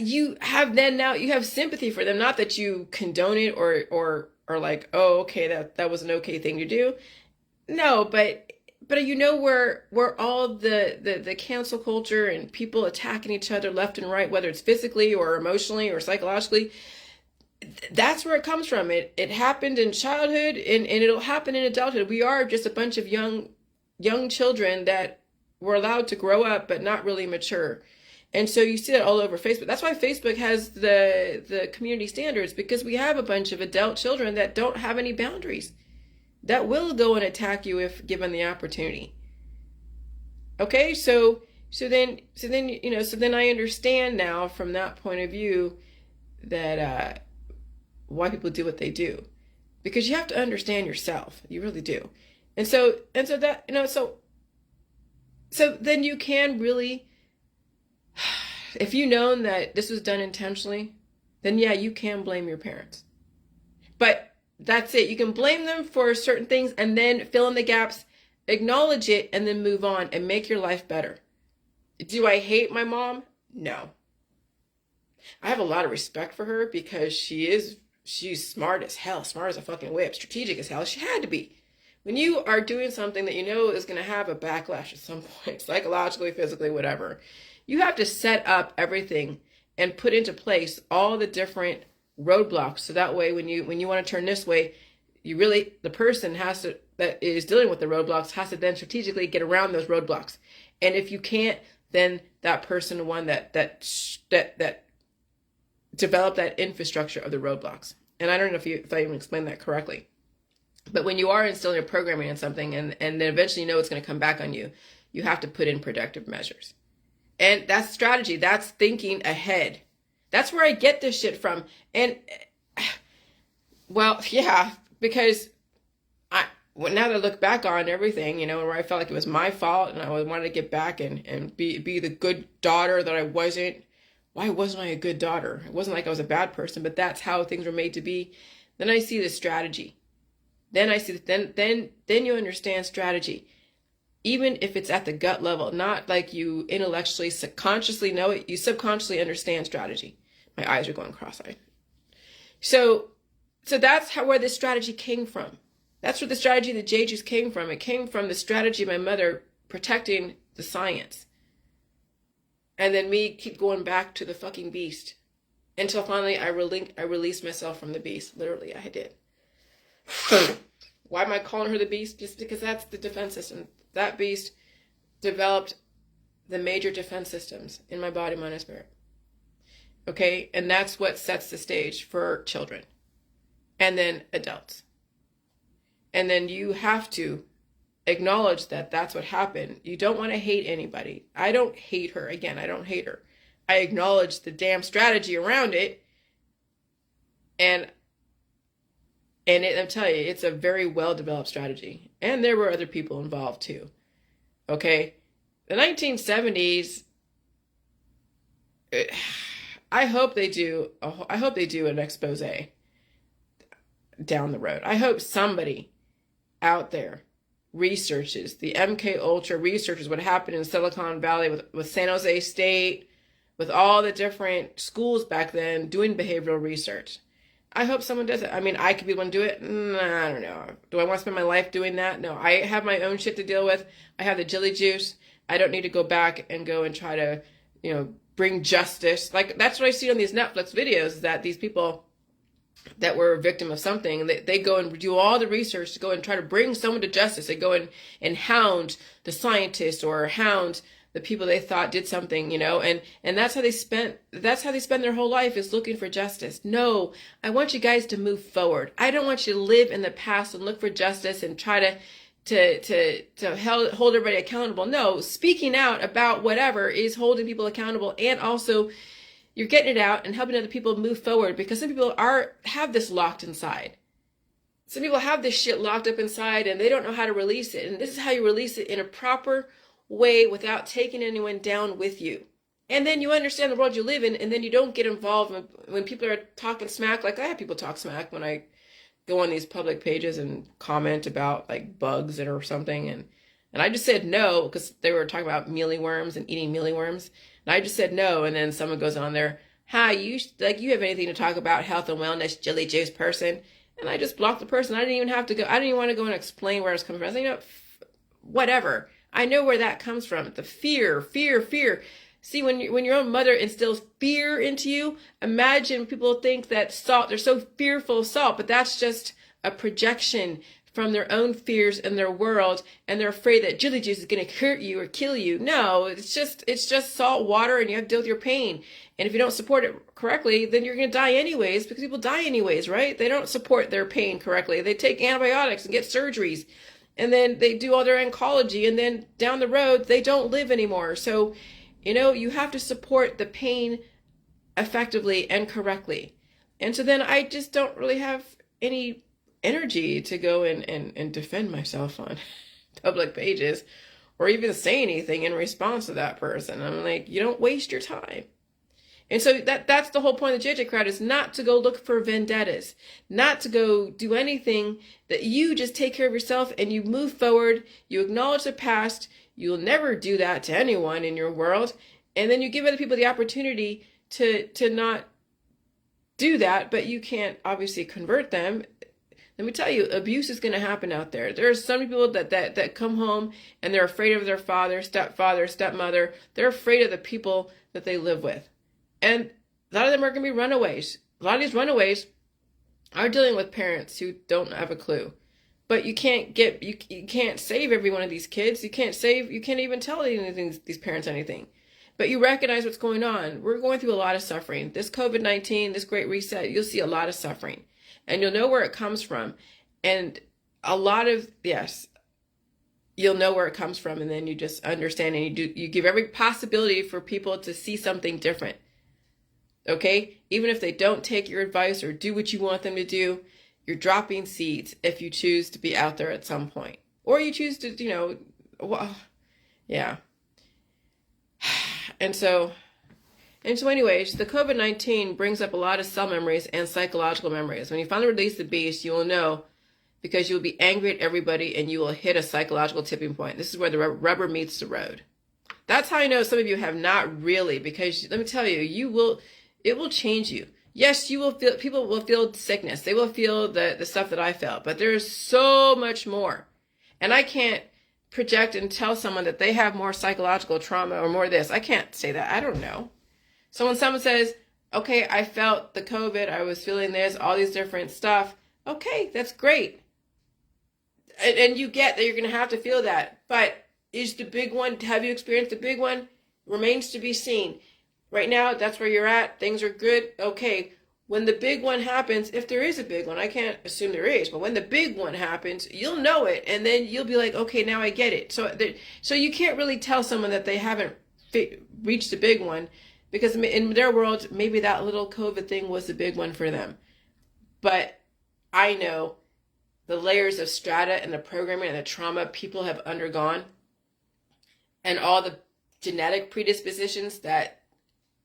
you have sympathy for them. Not that you condone it or like, oh, okay, that was an okay thing to do. No, but where all the cancel culture and people attacking each other left and right, whether it's physically or emotionally or psychologically, that's where it comes from. It happened in childhood and it'll happen in adulthood. We are just a bunch of young children that were allowed to grow up but not really mature. And so you see that all over Facebook. That's why Facebook has the community standards, because we have a bunch of adult children that don't have any boundaries, that will go and attack you if given the opportunity. Okay, so then I understand now from that point of view that why people do what they do, because you have to understand yourself. You really do. And so that, so then you can really, if you known that this was done intentionally, then yeah, you can blame your parents. But that's it. You can blame them for certain things and then fill in the gaps, acknowledge it, and then move on and make your life better. Do I hate my mom? No. I have a lot of respect for her because she's smart as hell, smart as a fucking whip, strategic as hell. She had to be. When you are doing something that you know is going to have a backlash at some point, psychologically, physically, whatever, you have to set up everything and put into place all the different roadblocks. So that way, when you want to turn this way, the person that is dealing with the roadblocks has to then strategically get around those roadblocks. And if you can't, then that person, the one that develop that infrastructure of the roadblocks. And I don't know if I even explained that correctly. But when you are instilling your programming in something and then eventually you know it's going to come back on you, you have to put in productive measures. And that's strategy. That's thinking ahead. That's where I get this shit from. And, well, yeah, because now that I look back on everything, where I felt like it was my fault and I wanted to get back and be the good daughter that I wasn't. Why wasn't I a good daughter? It wasn't like I was a bad person, but that's how things were made to be. Then I see the strategy. Then you understand strategy. Even if it's at the gut level, not like you intellectually, subconsciously know it, you subconsciously understand strategy. My eyes are going cross-eyed. So that's where this strategy came from. That's where the strategy of the Jeju's came from. It came from the strategy of my mother protecting the science. And then me keep going back to the fucking beast until finally I released myself from the beast. Literally, I did. Why am I calling her the beast? Just because that's the defense system. That beast developed the major defense systems in my body, mind, and spirit. Okay? And that's what sets the stage for children. And then adults. And then you have to acknowledge that that's what happened. You don't want to hate anybody. I don't hate her. Again, I don't hate her. I acknowledge the damn strategy around it. And I'm telling you, it's a very well-developed strategy. And there were other people involved too. Okay? The 1970s, I hope they do an expose down the road. I hope somebody out there researches, the MK Ultra researches what happened in Silicon Valley with San Jose State, with all the different schools back then doing behavioral research. I hope someone does it. I mean, I could be one to do it. I don't know. Do I want to spend my life doing that? No, I have my own shit to deal with. I have the Jilly Juice. I don't need to go back and try to, bring justice. Like, that's what I see on these Netflix videos, is that these people that were a victim of something, they go and do all the research to go and try to bring someone to justice. They go and hound the scientist or hound the people they thought did something, and that's how they spend their whole life, is looking for justice. No, I want you guys to move forward. I don't want you to live in the past and look for justice and try to hold everybody accountable. No, speaking out about whatever is holding people accountable, and also you're getting it out and helping other people move forward, because some people have this locked inside. Some people have this shit locked up inside and they don't know how to release it. And this is how you release it in a proper way without taking anyone down with you. And then you understand the world you live in, and then you don't get involved when people are talking smack. Like, I have people talk smack when I go on these public pages and comment about like bugs or something. And I just said no, because they were talking about mealyworms and eating mealyworms. And I just said no. And then someone goes on there, hi, you have anything to talk about health and wellness, jelly juice person? And I just blocked the person. I didn't even have to go. I didn't even want to go and explain where I was coming from. I was like, whatever. I know where that comes from. The fear. See, when your own mother instills fear into you, imagine people think that salt, they're so fearful of salt, but that's just a projection from their own fears in their world, and they're afraid that jelly juice is going to hurt you or kill you. No, it's just salt water, and you have to deal with your pain. And if you don't support it correctly, then you're going to die anyways, because people die anyways, right? They don't support their pain correctly. They take antibiotics and get surgeries, and then they do all their oncology, and then down the road, they don't live anymore. So, you have to support the pain effectively and correctly. And so then I just don't really have any energy to go and defend myself on public pages or even say anything in response to that person. I'm like, you don't waste your time. And so that's the whole point of the JJ crowd, is not to go look for vendettas, not to go do anything, that you just take care of yourself and you move forward, you acknowledge the past. You'll never do that to anyone in your world. And then you give other people the opportunity to not do that, but you can't obviously convert them. Let me tell you, abuse is going to happen out there. There are some people that come home and they're afraid of their father, stepmother. They're afraid of the people that they live with. And a lot of them are going to be runaways. A lot of these runaways are dealing with parents who don't have a clue. But you can't save every one of these kids. You can't even tell these parents anything. But you recognize what's going on. We're going through a lot of suffering. This COVID-19, this great reset, you'll see a lot of suffering. And you'll know where it comes from. And you'll know where it comes from, and then you just understand, and you give every possibility for people to see something different. Okay? Even if they don't take your advice or do what you want them to do, you're dropping seeds if you choose to be out there at some point. Or you choose to, yeah. And so anyways, the COVID-19 brings up a lot of cell memories and psychological memories. When you finally release the beast, you will know, because you'll be angry at everybody and you will hit a psychological tipping point. This is where the rubber meets the road. That's how I know some of you have not really, because let me tell you, it will change you. Yes, people will feel sickness. They will feel the stuff that I felt, but there's so much more. And I can't project and tell someone that they have more psychological trauma or more of this. I can't say that. I don't know. So when someone says, okay, I felt the COVID, I was feeling this, all these different stuff. Okay, that's great. And you get that you're going to have to feel that. But is the big one, have you experienced the big one? Remains to be seen. Right now, that's where you're at. Things are good. Okay. When the big one happens, if there is a big one, I can't assume there is, but when the big one happens, you'll know it. And then you'll be like, okay, now I get it. So you can't really tell someone that they haven't reached the big one, because in their world, maybe that little COVID thing was the big one for them. But I know the layers of strata and the programming and the trauma people have undergone, and all the genetic predispositions, that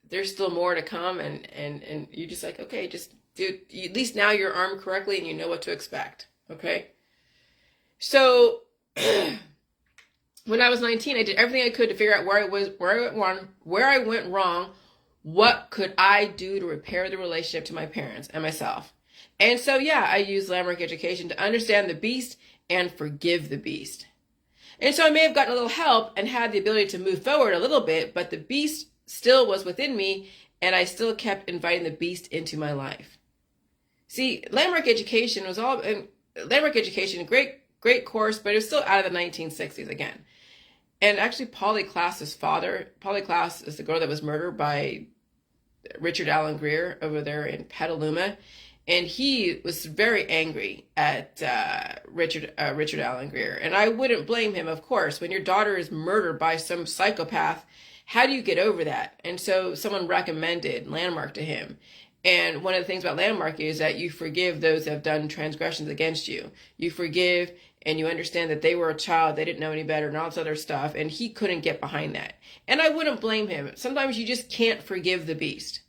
there's still more to come, and you're just like, okay, just do, at least now you're armed correctly and you know what to expect. Okay. So when I was 19, I did everything I could to figure out where I went wrong. What could I do to repair the relationship to my parents and myself? And so, yeah, I used landmark education to understand the beast and forgive the beast. And so I may have gotten a little help and had the ability to move forward a little bit, but the beast still was within me, and I still kept inviting the beast into my life. See, landmark education was great course, but it was still out of the 1960s again. And actually, Polly Klaas's father, Polly Klaas is the girl that was murdered by Richard Allen Greer over there in Petaluma. And he was very angry at Richard Allen Greer. And I wouldn't blame him, of course. When your daughter is murdered by some psychopath, how do you get over that? And so someone recommended Landmark to him. And one of the things about Landmark is that you forgive those that have done transgressions against you. You forgive and you understand that they were a child, they didn't know any better, and all this other stuff. And he couldn't get behind that. And I wouldn't blame him. Sometimes you just can't forgive the beast.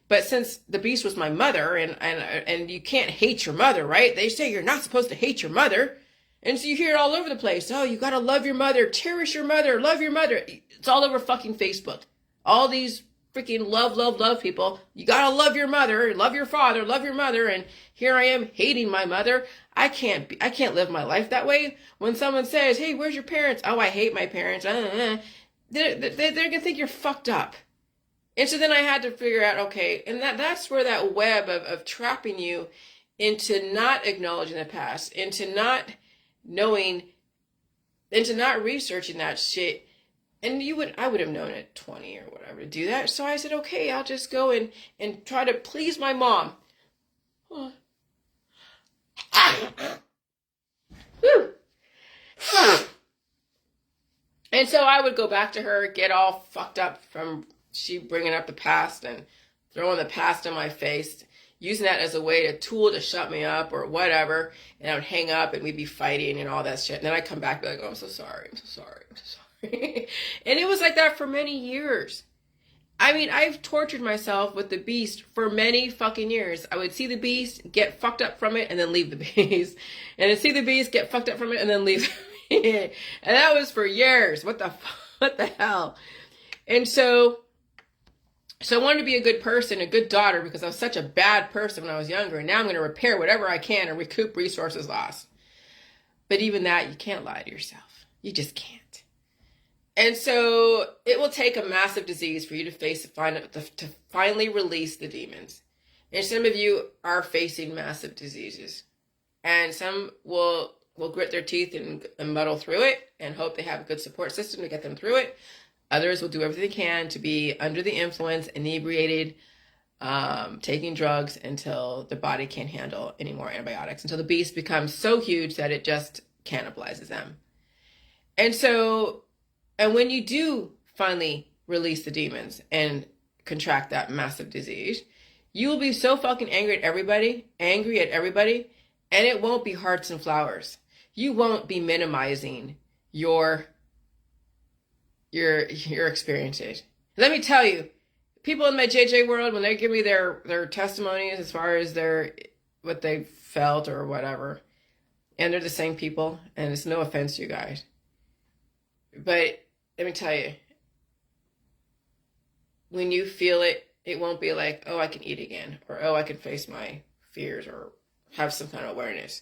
But since the beast was my mother, and you can't hate your mother, right? They say you're not supposed to hate your mother. And so you hear it all over the place. Oh, you got to love your mother, cherish your mother, love your mother. It's all over fucking Facebook. All these freaking love people. You got to love your mother, love your father, love your mother. And here I am hating my mother. I can't live my life that way. When someone says, hey, where's your parents? Oh, I hate my parents. They're going to think you're fucked up. And so then I had to figure out, okay, and that's where that web of trapping you into not acknowledging the past, into not knowing, into not researching that shit. And I would have known at 20 or whatever to do that. So I said, okay, I'll just go and try to please my mom. And so I would go back to her, get all fucked up from she bringing up the past and throwing the past in my face, using that as a tool to shut me up or whatever. And I would hang up and we'd be fighting and all that shit. And then I'd come back and be like, oh, I'm so sorry. And it was like that for many years. I mean, I've tortured myself with the beast for many fucking years. I would see the beast, get fucked up from it, and then leave the beast. And then see the beast, get fucked up from it, and then leave the beast. And that was for years. What the hell? And so I wanted to be a good person, a good daughter, because I was such a bad person when I was younger. And now I'm going to repair whatever I can and recoup resources lost. But even that, you can't lie to yourself. You just can't. And so it will take a massive disease for you to finally release the demons. And some of you are facing massive diseases. And some will grit their teeth and muddle through it and hope they have a good support system to get them through it. Others will do everything they can to be under the influence, inebriated, taking drugs until the body can't handle any more antibiotics, until the beast becomes so huge that it just cannibalizes them. And when you do finally release the demons and contract that massive disease, you will be so fucking angry at everybody, and it won't be hearts and flowers. You won't be minimizing your experiences. Let me tell you, people in my JJ world, when they give me their testimonies as far as what they felt or whatever, and they're the same people, and it's no offense to you guys, but let me tell you, when you feel it, it won't be like, oh, I can eat again, or oh, I can face my fears, or have some kind of awareness.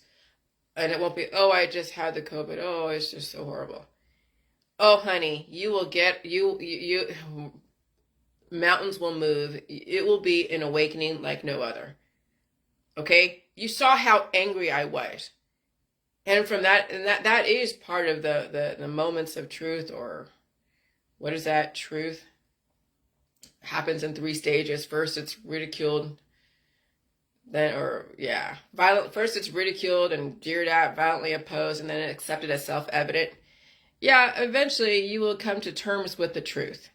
And it won't be, oh, I just had the COVID. Oh, it's just so horrible. Oh, honey, you will get, mountains will move. It will be an awakening like no other. Okay? You saw how angry I was. And from that, and that is part of the moments of truth, or what is that? Truth happens in 3 stages. First, it's ridiculed. First it's ridiculed and jeered at, violently opposed, and then accepted as self-evident. Yeah, eventually you will come to terms with the truth.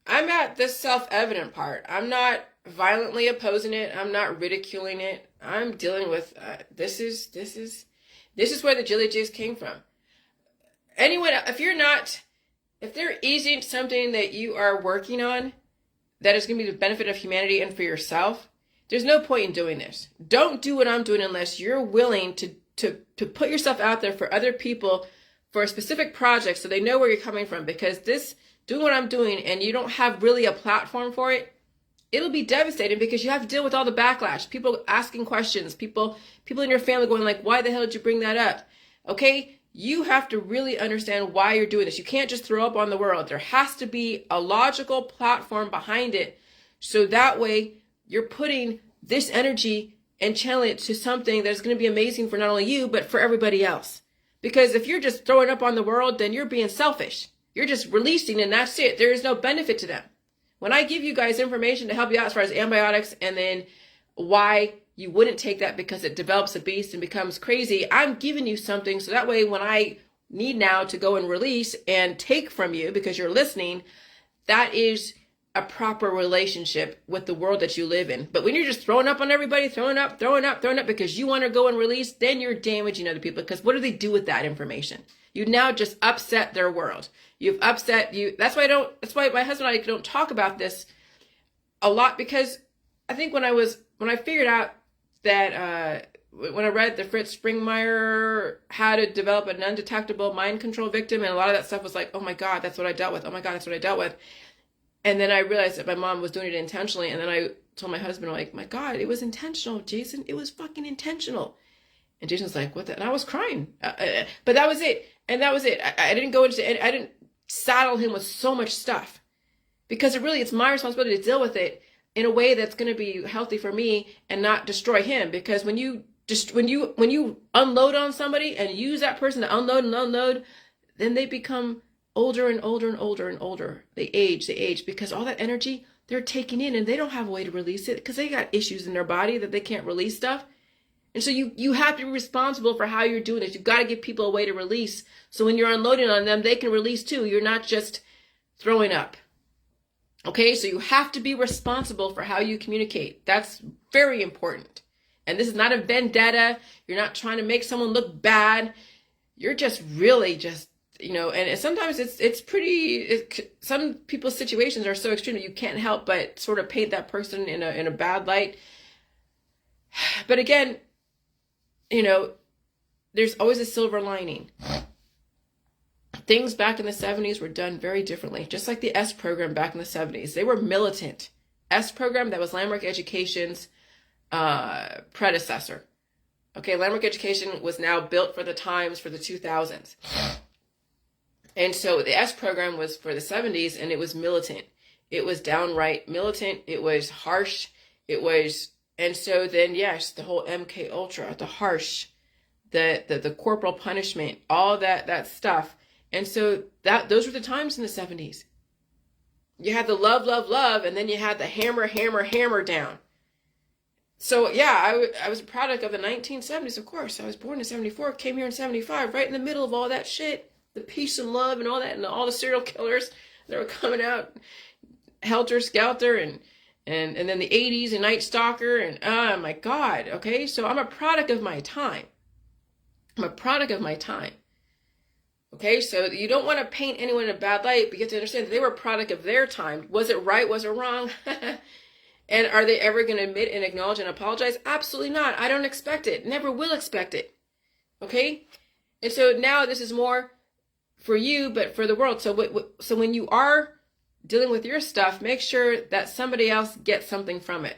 I'm at this self-evident part. I'm not violently opposing it. I'm not ridiculing it. I'm dealing with, this is where the Jilly Jigs came from. Anyone, if there isn't something that you are working on that is going to be the benefit of humanity and for yourself, there's no point in doing this. Don't do what I'm doing unless you're willing to put yourself out there for other people for a specific project so they know where you're coming from. Because doing what I'm doing and you don't have really a platform for it, it'll be devastating because you have to deal with all the backlash. People asking questions, people in your family going like, why the hell did you bring that up? Okay? You have to really understand why you're doing this. You can't just throw up on the world. There has to be a logical platform behind it. So that way you're putting this energy and channeling it to something that's going to be amazing for not only you, but for everybody else. Because if you're just throwing up on the world, then you're being selfish. You're just releasing and that's it. There is no benefit to them. When I give you guys information to help you out as far as antibiotics and then why you wouldn't take that because it develops a beast and becomes crazy, I'm giving you something so that way when I need now to go and release and take from you because you're listening, that is a proper relationship with the world that you live in. But when you're just throwing up on everybody, throwing up because you want to go and release, then you're damaging other people. Because what do they do with that information? You now just upset their world. You've upset you. That's why my husband and I don't talk about this a lot, because I think when I figured out that when I read the Fritz Springmeier, how to develop an undetectable mind control victim, and a lot of that stuff was like, oh my God, that's what I dealt with. Oh my God, that's what I dealt with. And then I realized that my mom was doing it intentionally. And then I told my husband, like, my God, it was intentional, Jason. It was fucking intentional. And Jason's like, what the? And I was crying. But that was it. And that was it. I didn't go into, I didn't saddle him with so much stuff. Because it's my responsibility to deal with it in a way that's going to be healthy for me and not destroy him. Because when you unload on somebody and use that person to unload, then they become older and older and older and older. They age because all that energy they're taking in and they don't have a way to release it because they got issues in their body that they can't release stuff. And so you have to be responsible for how you're doing it. You've got to give people a way to release. So when you're unloading on them, they can release too. You're not just throwing up. Okay, so you have to be responsible for how you communicate. That's very important. And this is not a vendetta. You're not trying to make someone look bad. You're just really just, and sometimes some people's situations are so extreme that you can't help but sort of paint that person in a bad light. But again, there's always a silver lining. Things back in the 70s were done very differently, just like the S program back in the 70s. They were militant. S program, that was Landmark Education's predecessor. Okay, Landmark Education was now built for the times for the 2000s. And so the S program was for the 70s, and it was militant. It was downright militant. It was harsh. And so then, yes, the whole MK Ultra, the harsh, the corporal punishment, all that stuff. And so those were the times in the 70s. You had the love, love, love, and then you had the hammer, hammer, hammer down. So yeah, I was a product of the 1970s, of course. I was born in 74, came here in 75, right in the middle of all that shit. The peace and love and all that, and all the serial killers that were coming out, helter skelter, and then the 80s and Night Stalker, and oh my God, okay? So I'm a product of my time. Okay, so you don't want to paint anyone in a bad light, but you have to understand that they were a product of their time. Was it right? Was it wrong? And are they ever going to admit and acknowledge and apologize? Absolutely not. I don't expect it. Never will expect it. Okay? And so now this is more for you, but for the world. So when you are dealing with your stuff, make sure that somebody else gets something from it.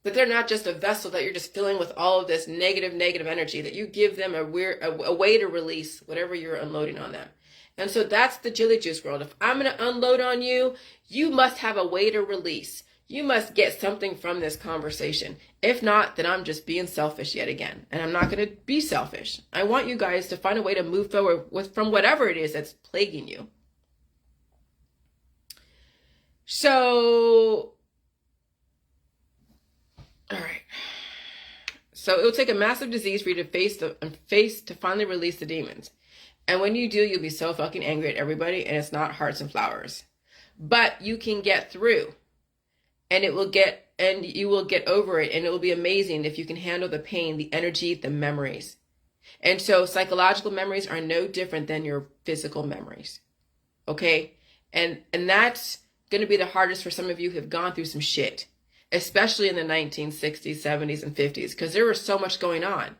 That they're not just a vessel that you're just filling with all of this negative energy, that you give them a way to release whatever you're unloading on them. And so that's the Jilly Juice world. If I'm going to unload on you, you must have a way to release. You must get something from this conversation. If not, then I'm just being selfish yet again. And I'm not going to be selfish. I want you guys to find a way to move forward from whatever it is that's plaguing you. So, all right. So it will take a massive disease for you to face to finally release the demons. And when you do, you'll be so fucking angry at everybody, and it's not hearts and flowers. But you can get through. And you will get over it, and it will be amazing if you can handle the pain, the energy, the memories. And so psychological memories are no different than your physical memories. Okay? And that's going to be the hardest for some of you who have gone through some shit, especially in the 1960s, 70s, and 50s, because there was so much going on.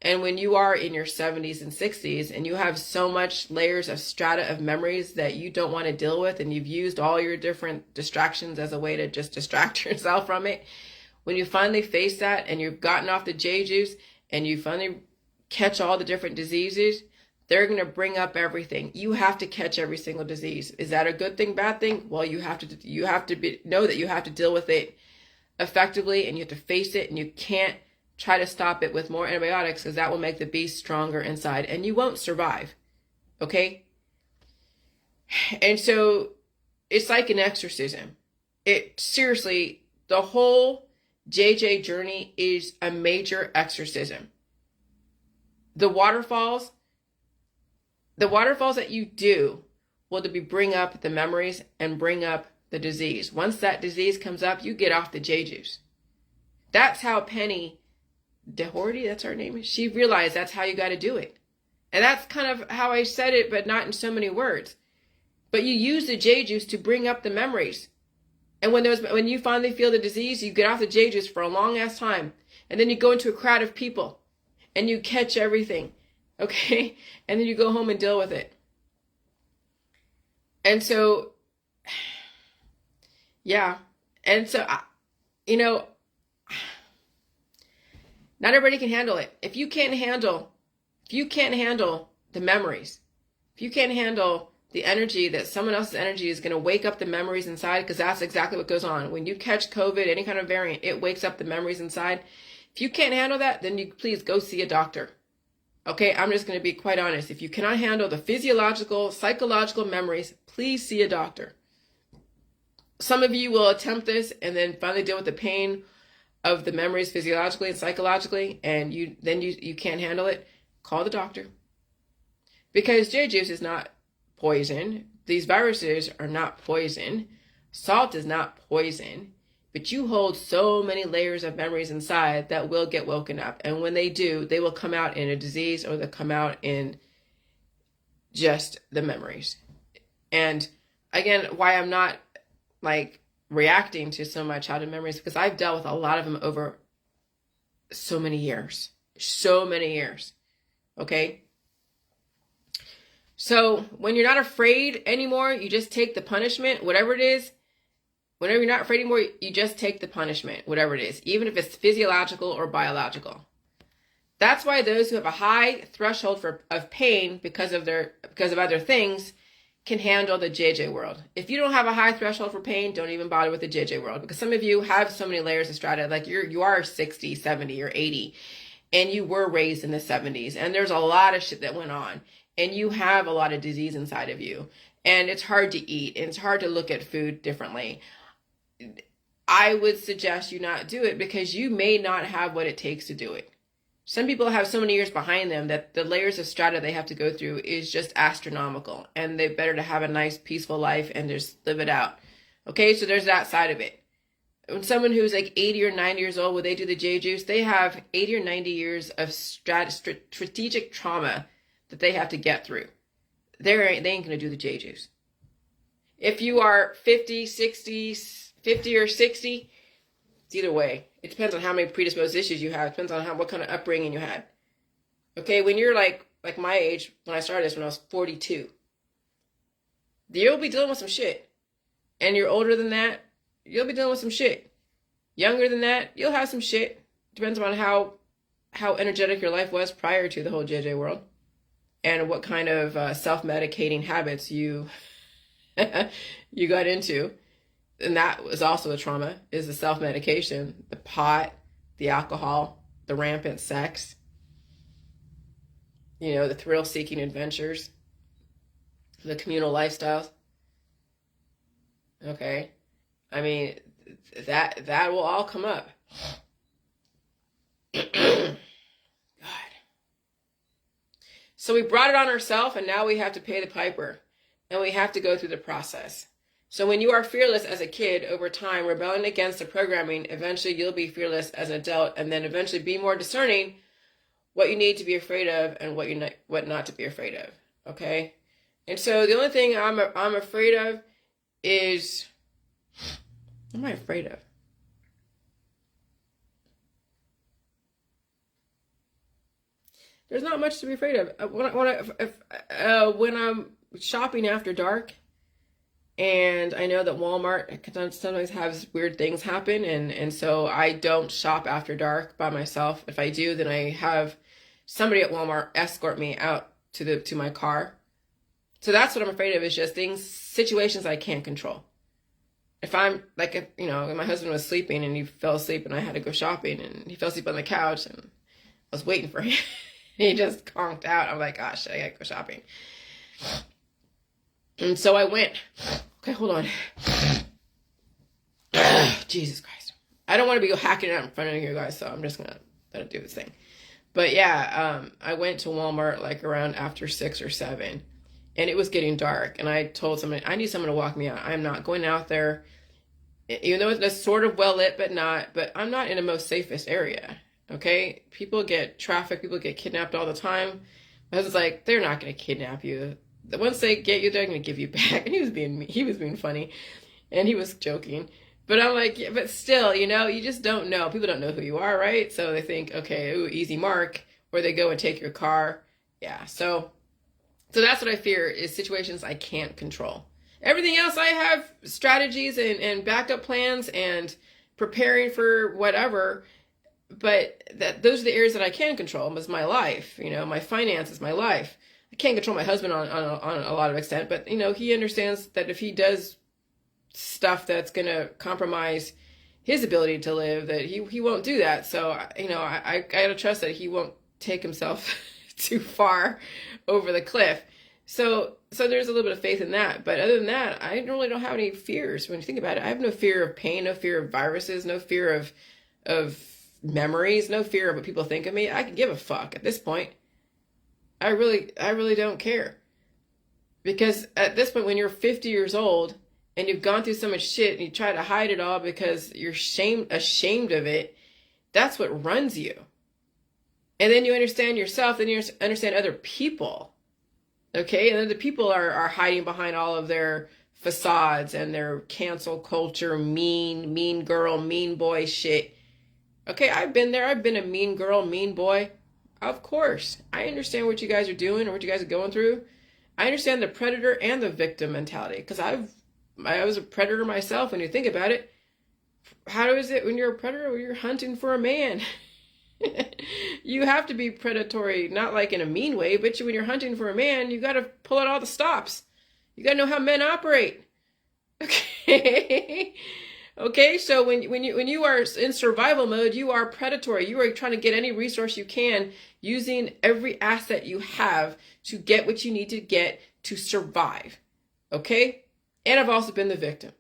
And when you are in your 70s and 60s and you have so much layers of strata of memories that you don't want to deal with, and you've used all your different distractions as a way to just distract yourself from it, when you finally face that and you've gotten off the J juice and you finally catch all the different diseases, they're going to bring up everything. You have to catch every single disease. Is that a good thing, bad thing? Well, you have to know that you have to deal with it effectively, and you have to face it, and you can't try to stop it with more antibiotics, because that will make the beast stronger inside and you won't survive. Okay? And so it's like an exorcism. It seriously, the whole JJ journey is a major exorcism. The waterfalls that you do will bring up the memories and bring up the disease. Once that disease comes up, you get off the J juice. That's how Penny Doherty, that's her name, she realized that's how you got to do it. And that's kind of how I said it, but not in so many words. But you use the J juice to bring up the memories. And when you finally feel the disease, you get off the J juice for a long ass time. And then you go into a crowd of people and you catch everything. Okay? And then you go home and deal with it. And so, yeah. And so, not everybody can handle it. If you can't handle the memories, if you can't handle the energy, that someone else's energy is going to wake up the memories inside, because that's exactly what goes on. When you catch COVID, any kind of variant, it wakes up the memories inside. If you can't handle that, then you please go see a doctor. Okay, I'm just going to be quite honest. If you cannot handle the physiological, psychological memories, please see a doctor. Some of you will attempt this and then finally deal with the pain of the memories physiologically and psychologically, and you can't handle it. Call the doctor. Because J juice is not poison. These viruses are not poison. Salt is not poison. But you hold so many layers of memories inside that will get woken up. And when they do, they will come out in a disease, or they'll come out in just the memories. And again, why I'm not reacting to some of my childhood memories, because I've dealt with a lot of them over so many years. Okay? So when you're not afraid anymore, you just take the punishment, whatever it is. Whenever you're not afraid anymore, you just take the punishment, whatever it is, even if it's physiological or biological. That's why those who have a high threshold of pain because of other things can handle the JJ world. If you don't have a high threshold for pain, don't even bother with the JJ world, because some of you have so many layers of strata. Like you are 60, 70, or 80, and you were raised in the 70s, and there's a lot of shit that went on, and you have a lot of disease inside of you, and it's hard to eat, and it's hard to look at food differently. I would suggest you not do it, because you may not have what it takes to do it. Some people have so many years behind them that the layers of strata they have to go through is just astronomical, and they're better to have a nice, peaceful life and just live it out. Okay, so there's that side of it. When someone who's 80 or 90 years old, when they do the J juice, they have 80 or 90 years of strategic trauma that they have to get through. They ain't going to do the J juice. If you are 50, 60, 50 or 60, it's either way. It depends on how many predisposed issues you have. It depends on what kind of upbringing you had. Okay, when you're like my age, when I started this, when I was 42, you'll be dealing with some shit. And you're older than that, you'll be dealing with some shit. Younger than that, you'll have some shit. Depends on how energetic your life was prior to the whole JJ world, and what kind of self-medicating habits you you got into. And that was also a trauma, is the self-medication, the pot, the alcohol, the rampant sex, the thrill-seeking adventures, the communal lifestyles. Okay. I mean, that will all come up. God. So we brought it on ourselves, and now we have to pay the piper, and we have to go through the process. So when you are fearless as a kid, over time, rebelling against the programming, eventually you'll be fearless as an adult, and then eventually be more discerning what you need to be afraid of and what not to be afraid of. Okay? And so the only thing I'm afraid of is, what am I afraid of? There's not much to be afraid of. When I'm shopping after dark, and I know that Walmart sometimes has weird things happen, and so I don't shop after dark by myself. If I do, then I have somebody at Walmart escort me out to my car. So that's what I'm afraid of, is just situations I can't control. if I'm like, if, you know, my husband was sleeping and he fell asleep and I had to go shopping and he fell asleep on the couch and I was waiting for him. He just conked out. I'm like, gosh, I gotta go shopping. And so I went. Okay, hold on. Jesus Christ. I don't want to be hacking it out in front of you guys, so I'm just gonna let it do this thing. But yeah, I went to Walmart like around after 6 or 7, and it was getting dark. And I told somebody, I need someone to walk me out. I'm not going out there, even though it's sort of well lit, but not. But I'm not in the most safest area. Okay, people get trafficked, people get kidnapped all the time. My husband's like, they're not going to kidnap you. Once they get you, they're going to give you back. And he was being funny, and he was joking. But I'm like, yeah, but still, you know, you just don't know. People don't know who you are, right? So they think, okay, ooh, easy mark, or they go and take your car. Yeah, so that's what I fear is situations I can't control. Everything else, I have strategies and backup plans and preparing for whatever. But those are the areas that I can control. Is my life, you know, my finances, my life. I can't control my husband on a lot of extent, but you know, he understands that if he does stuff that's going to compromise his ability to live, that he won't do that. So, you know, I gotta trust that he won't take himself too far over the cliff. So there's a little bit of faith in that. But other than that, I really don't have any fears. When you think about it, I have no fear of pain, no fear of viruses, no fear of memories, no fear of what people think of me. I can give a fuck at this point. I really don't care. Because at this point, when you're 50 years old and you've gone through so much shit and you try to hide it all because you're ashamed of it, that's what runs you. And then you understand yourself, then you understand other people. Okay? And then the people are hiding behind all of their facades and their cancel culture, mean girl, mean boy shit. Okay, I've been there. I've been a mean girl, mean boy. Of course. I understand what you guys are doing or what you guys are going through. I understand the predator and the victim mentality because I was a predator myself when you think about it. How is it when you're a predator? Well, you're hunting for a man. You have to be predatory, not like in a mean way, but when you're hunting for a man, you got to pull out all the stops. You got to know how men operate. Okay? Okay, so when you are in survival mode, you are predatory. You are trying to get any resource you can, using every asset you have to get what you need to get to survive. Okay? And I've also been the victim.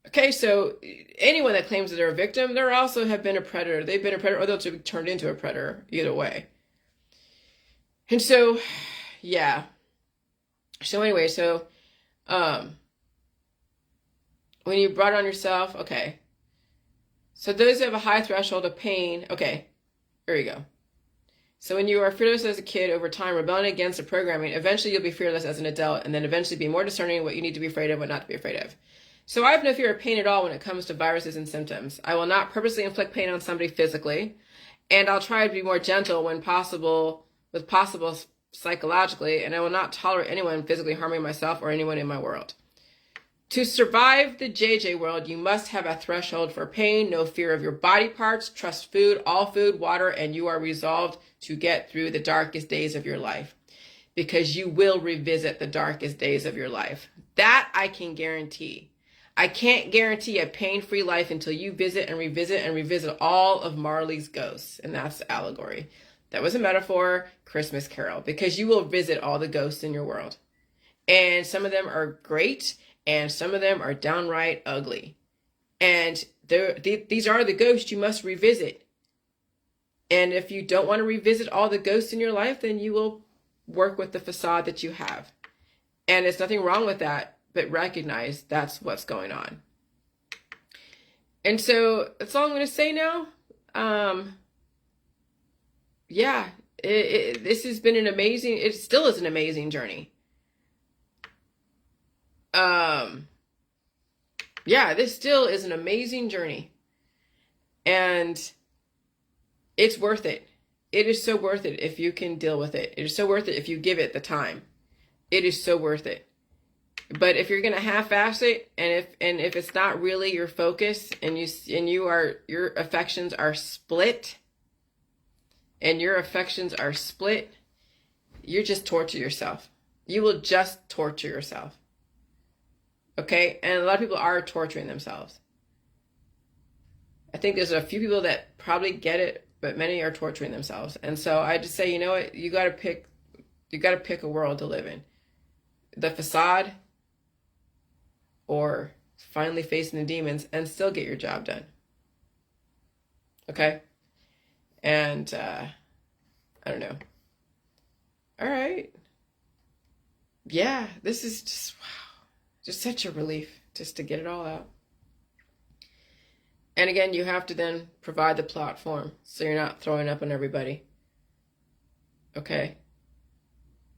Okay, so anyone that claims that they're a victim, they also have been a predator. They've been a predator, or they'll be turned into a predator, either way. And so, yeah. So anyway, when you brought it on yourself, okay. So those who have a high threshold of pain, okay, here we go. So when you are fearless as a kid, over time, rebelling against the programming, eventually you'll be fearless as an adult, and then eventually be more discerning of what you need to be afraid of, what not to be afraid of. So I have no fear of pain at all when it comes to viruses and symptoms. I will not purposely inflict pain on somebody physically, and I'll try to be more gentle when possible, psychologically, and I will not tolerate anyone physically harming myself or anyone in my world. To survive the JJ world, you must have a threshold for pain, no fear of your body parts, trust all food, water, and you are resolved to get through the darkest days of your life. Because you will revisit the darkest days of your life. That I can guarantee. I can't guarantee a pain-free life until you visit and revisit all of Marley's ghosts. And that's the allegory. That was a metaphor, Christmas Carol. Because you will visit all the ghosts in your world. And some of them are great. And some of them are downright ugly. And these are the ghosts you must revisit. And if you don't want to revisit all the ghosts in your life, then you will work with the facade that you have. And there's nothing wrong with that, but recognize that's what's going on. And so that's all I'm going to say now. Yeah, this has been it still is an amazing journey. Yeah, this still is an amazing journey. And it's worth it. It is so worth it if you can deal with it. It is so worth it if you give it the time. It is so worth it. But if you're gonna half-ass it, and if it's not really your focus, and your affections are split, you'll just torture yourself. You will just torture yourself. Okay? And a lot of people are torturing themselves. I think there's a few people that probably get it, but many are torturing themselves. And so I just say, you know what? You got to pick a world to live in. The facade or finally facing the demons and still get your job done. Okay? And I don't know. All right. Yeah, this is just, wow. Just such a relief just to get it all out. And again, you have to then provide the platform so you're not throwing up on everybody. Okay?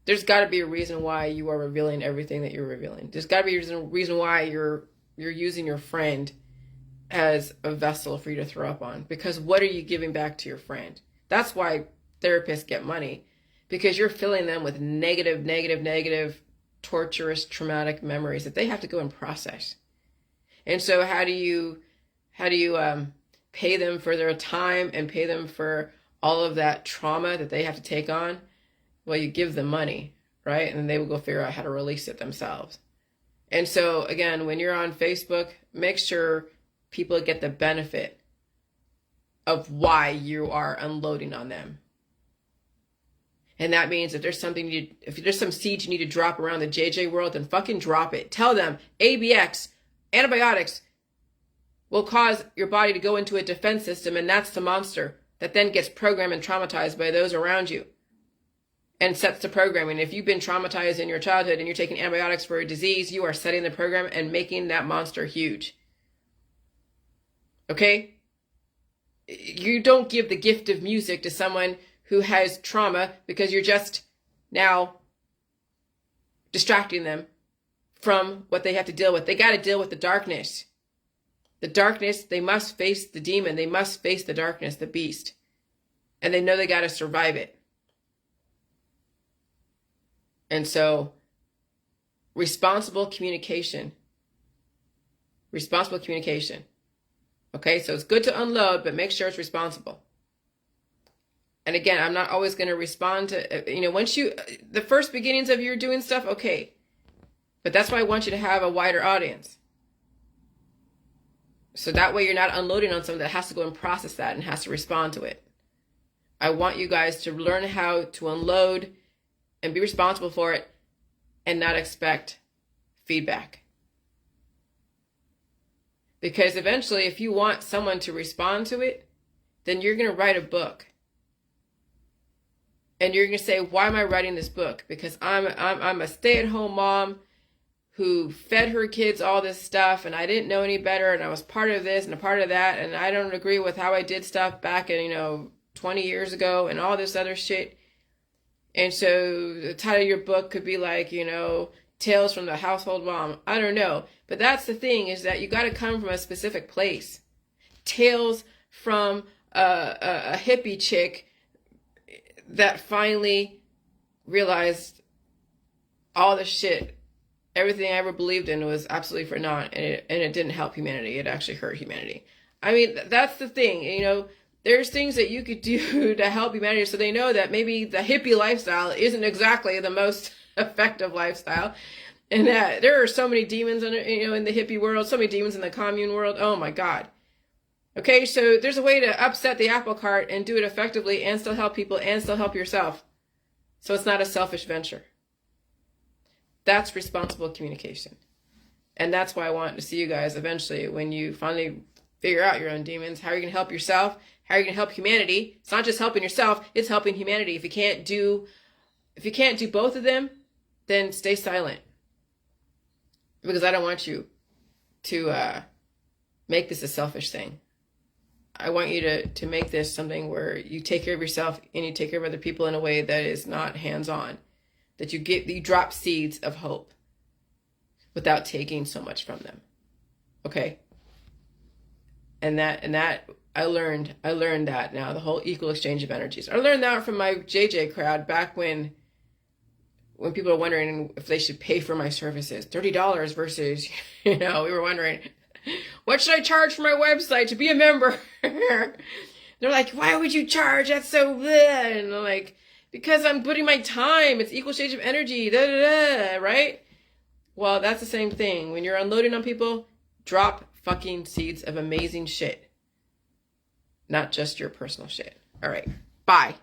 There's got to be a reason why you are revealing everything that you're revealing. There's got to be a reason why you're using your friend as a vessel for you to throw up on. Because what are you giving back to your friend? That's why therapists get money. Because you're filling them with negative, torturous, traumatic memories that they have to go and process. And so how do you pay them for their time and pay them for all of that trauma that they have to take on? Well, you give them money, right? And they will go figure out how to release it themselves. And so, again, when you're on Facebook, make sure people get the benefit of why you are unloading on them. And that means if there's some seeds you need to drop around the JJ world, then fucking drop it. Tell them ABX, antibiotics, will cause your body to go into a defense system, and that's the monster that then gets programmed and traumatized by those around you and sets the programming. If you've been traumatized in your childhood and you're taking antibiotics for a disease, you are setting the program and making that monster huge. Okay? You don't give the gift of music to someone who has trauma because you're just now distracting them from what they have to deal with. They got to deal with the darkness. The darkness, they must face the demon. They must face the darkness, the beast. And they know they got to survive it. And so, responsible communication. Responsible communication. Okay, so it's good to unload, but make sure it's responsible. And again, I'm not always going to respond to, once the first beginnings of your doing stuff, okay. But that's why I want you to have a wider audience. So that way you're not unloading on someone that has to go and process that and has to respond to it. I want you guys to learn how to unload and be responsible for it and not expect feedback. Because eventually, if you want someone to respond to it, then you're going to write a book. And you're going to say, why am I writing this book? Because I'm a stay-at-home mom who fed her kids all this stuff, and I didn't know any better, and I was part of this and a part of that, and I don't agree with how I did stuff back in, 20 years ago and all this other shit. And so the title of your book could be like, Tales from the Household Mom. I don't know. But that's the thing, is that you got to come from a specific place. Tales from a hippie chick that finally realized all the shit, everything I ever believed in was absolutely for naught, and it didn't help humanity. It actually hurt humanity. I mean, that's the thing, there's things that you could do to help humanity so they know that maybe the hippie lifestyle isn't exactly the most effective lifestyle, and that there are so many demons in the hippie world, so many demons in the commune world. Oh my God. Okay, so there's a way to upset the apple cart and do it effectively and still help people and still help yourself. So it's not a selfish venture. That's responsible communication. And that's why I want to see you guys eventually, when you finally figure out your own demons, how are you going to help yourself? How are you going to help humanity? It's not just helping yourself, it's helping humanity. If you can't do both of them, then stay silent. Because I don't want you to make this a selfish thing. I want you to make this something where you take care of yourself and you take care of other people in a way that is not hands-on. That you drop seeds of hope without taking so much from them. Okay? And that I learned that now, the whole equal exchange of energies. I learned that from my JJ crowd back when people are wondering if they should pay for my services. $30 versus, we were wondering, what should I charge for my website to be a member? They're like, why would you charge? That's so bleh. And I'm like, because I'm putting my time. It's equal exchange of energy, right? Well, that's the same thing. When you're unloading on people, drop fucking seeds of amazing shit. Not just your personal shit. All right. Bye.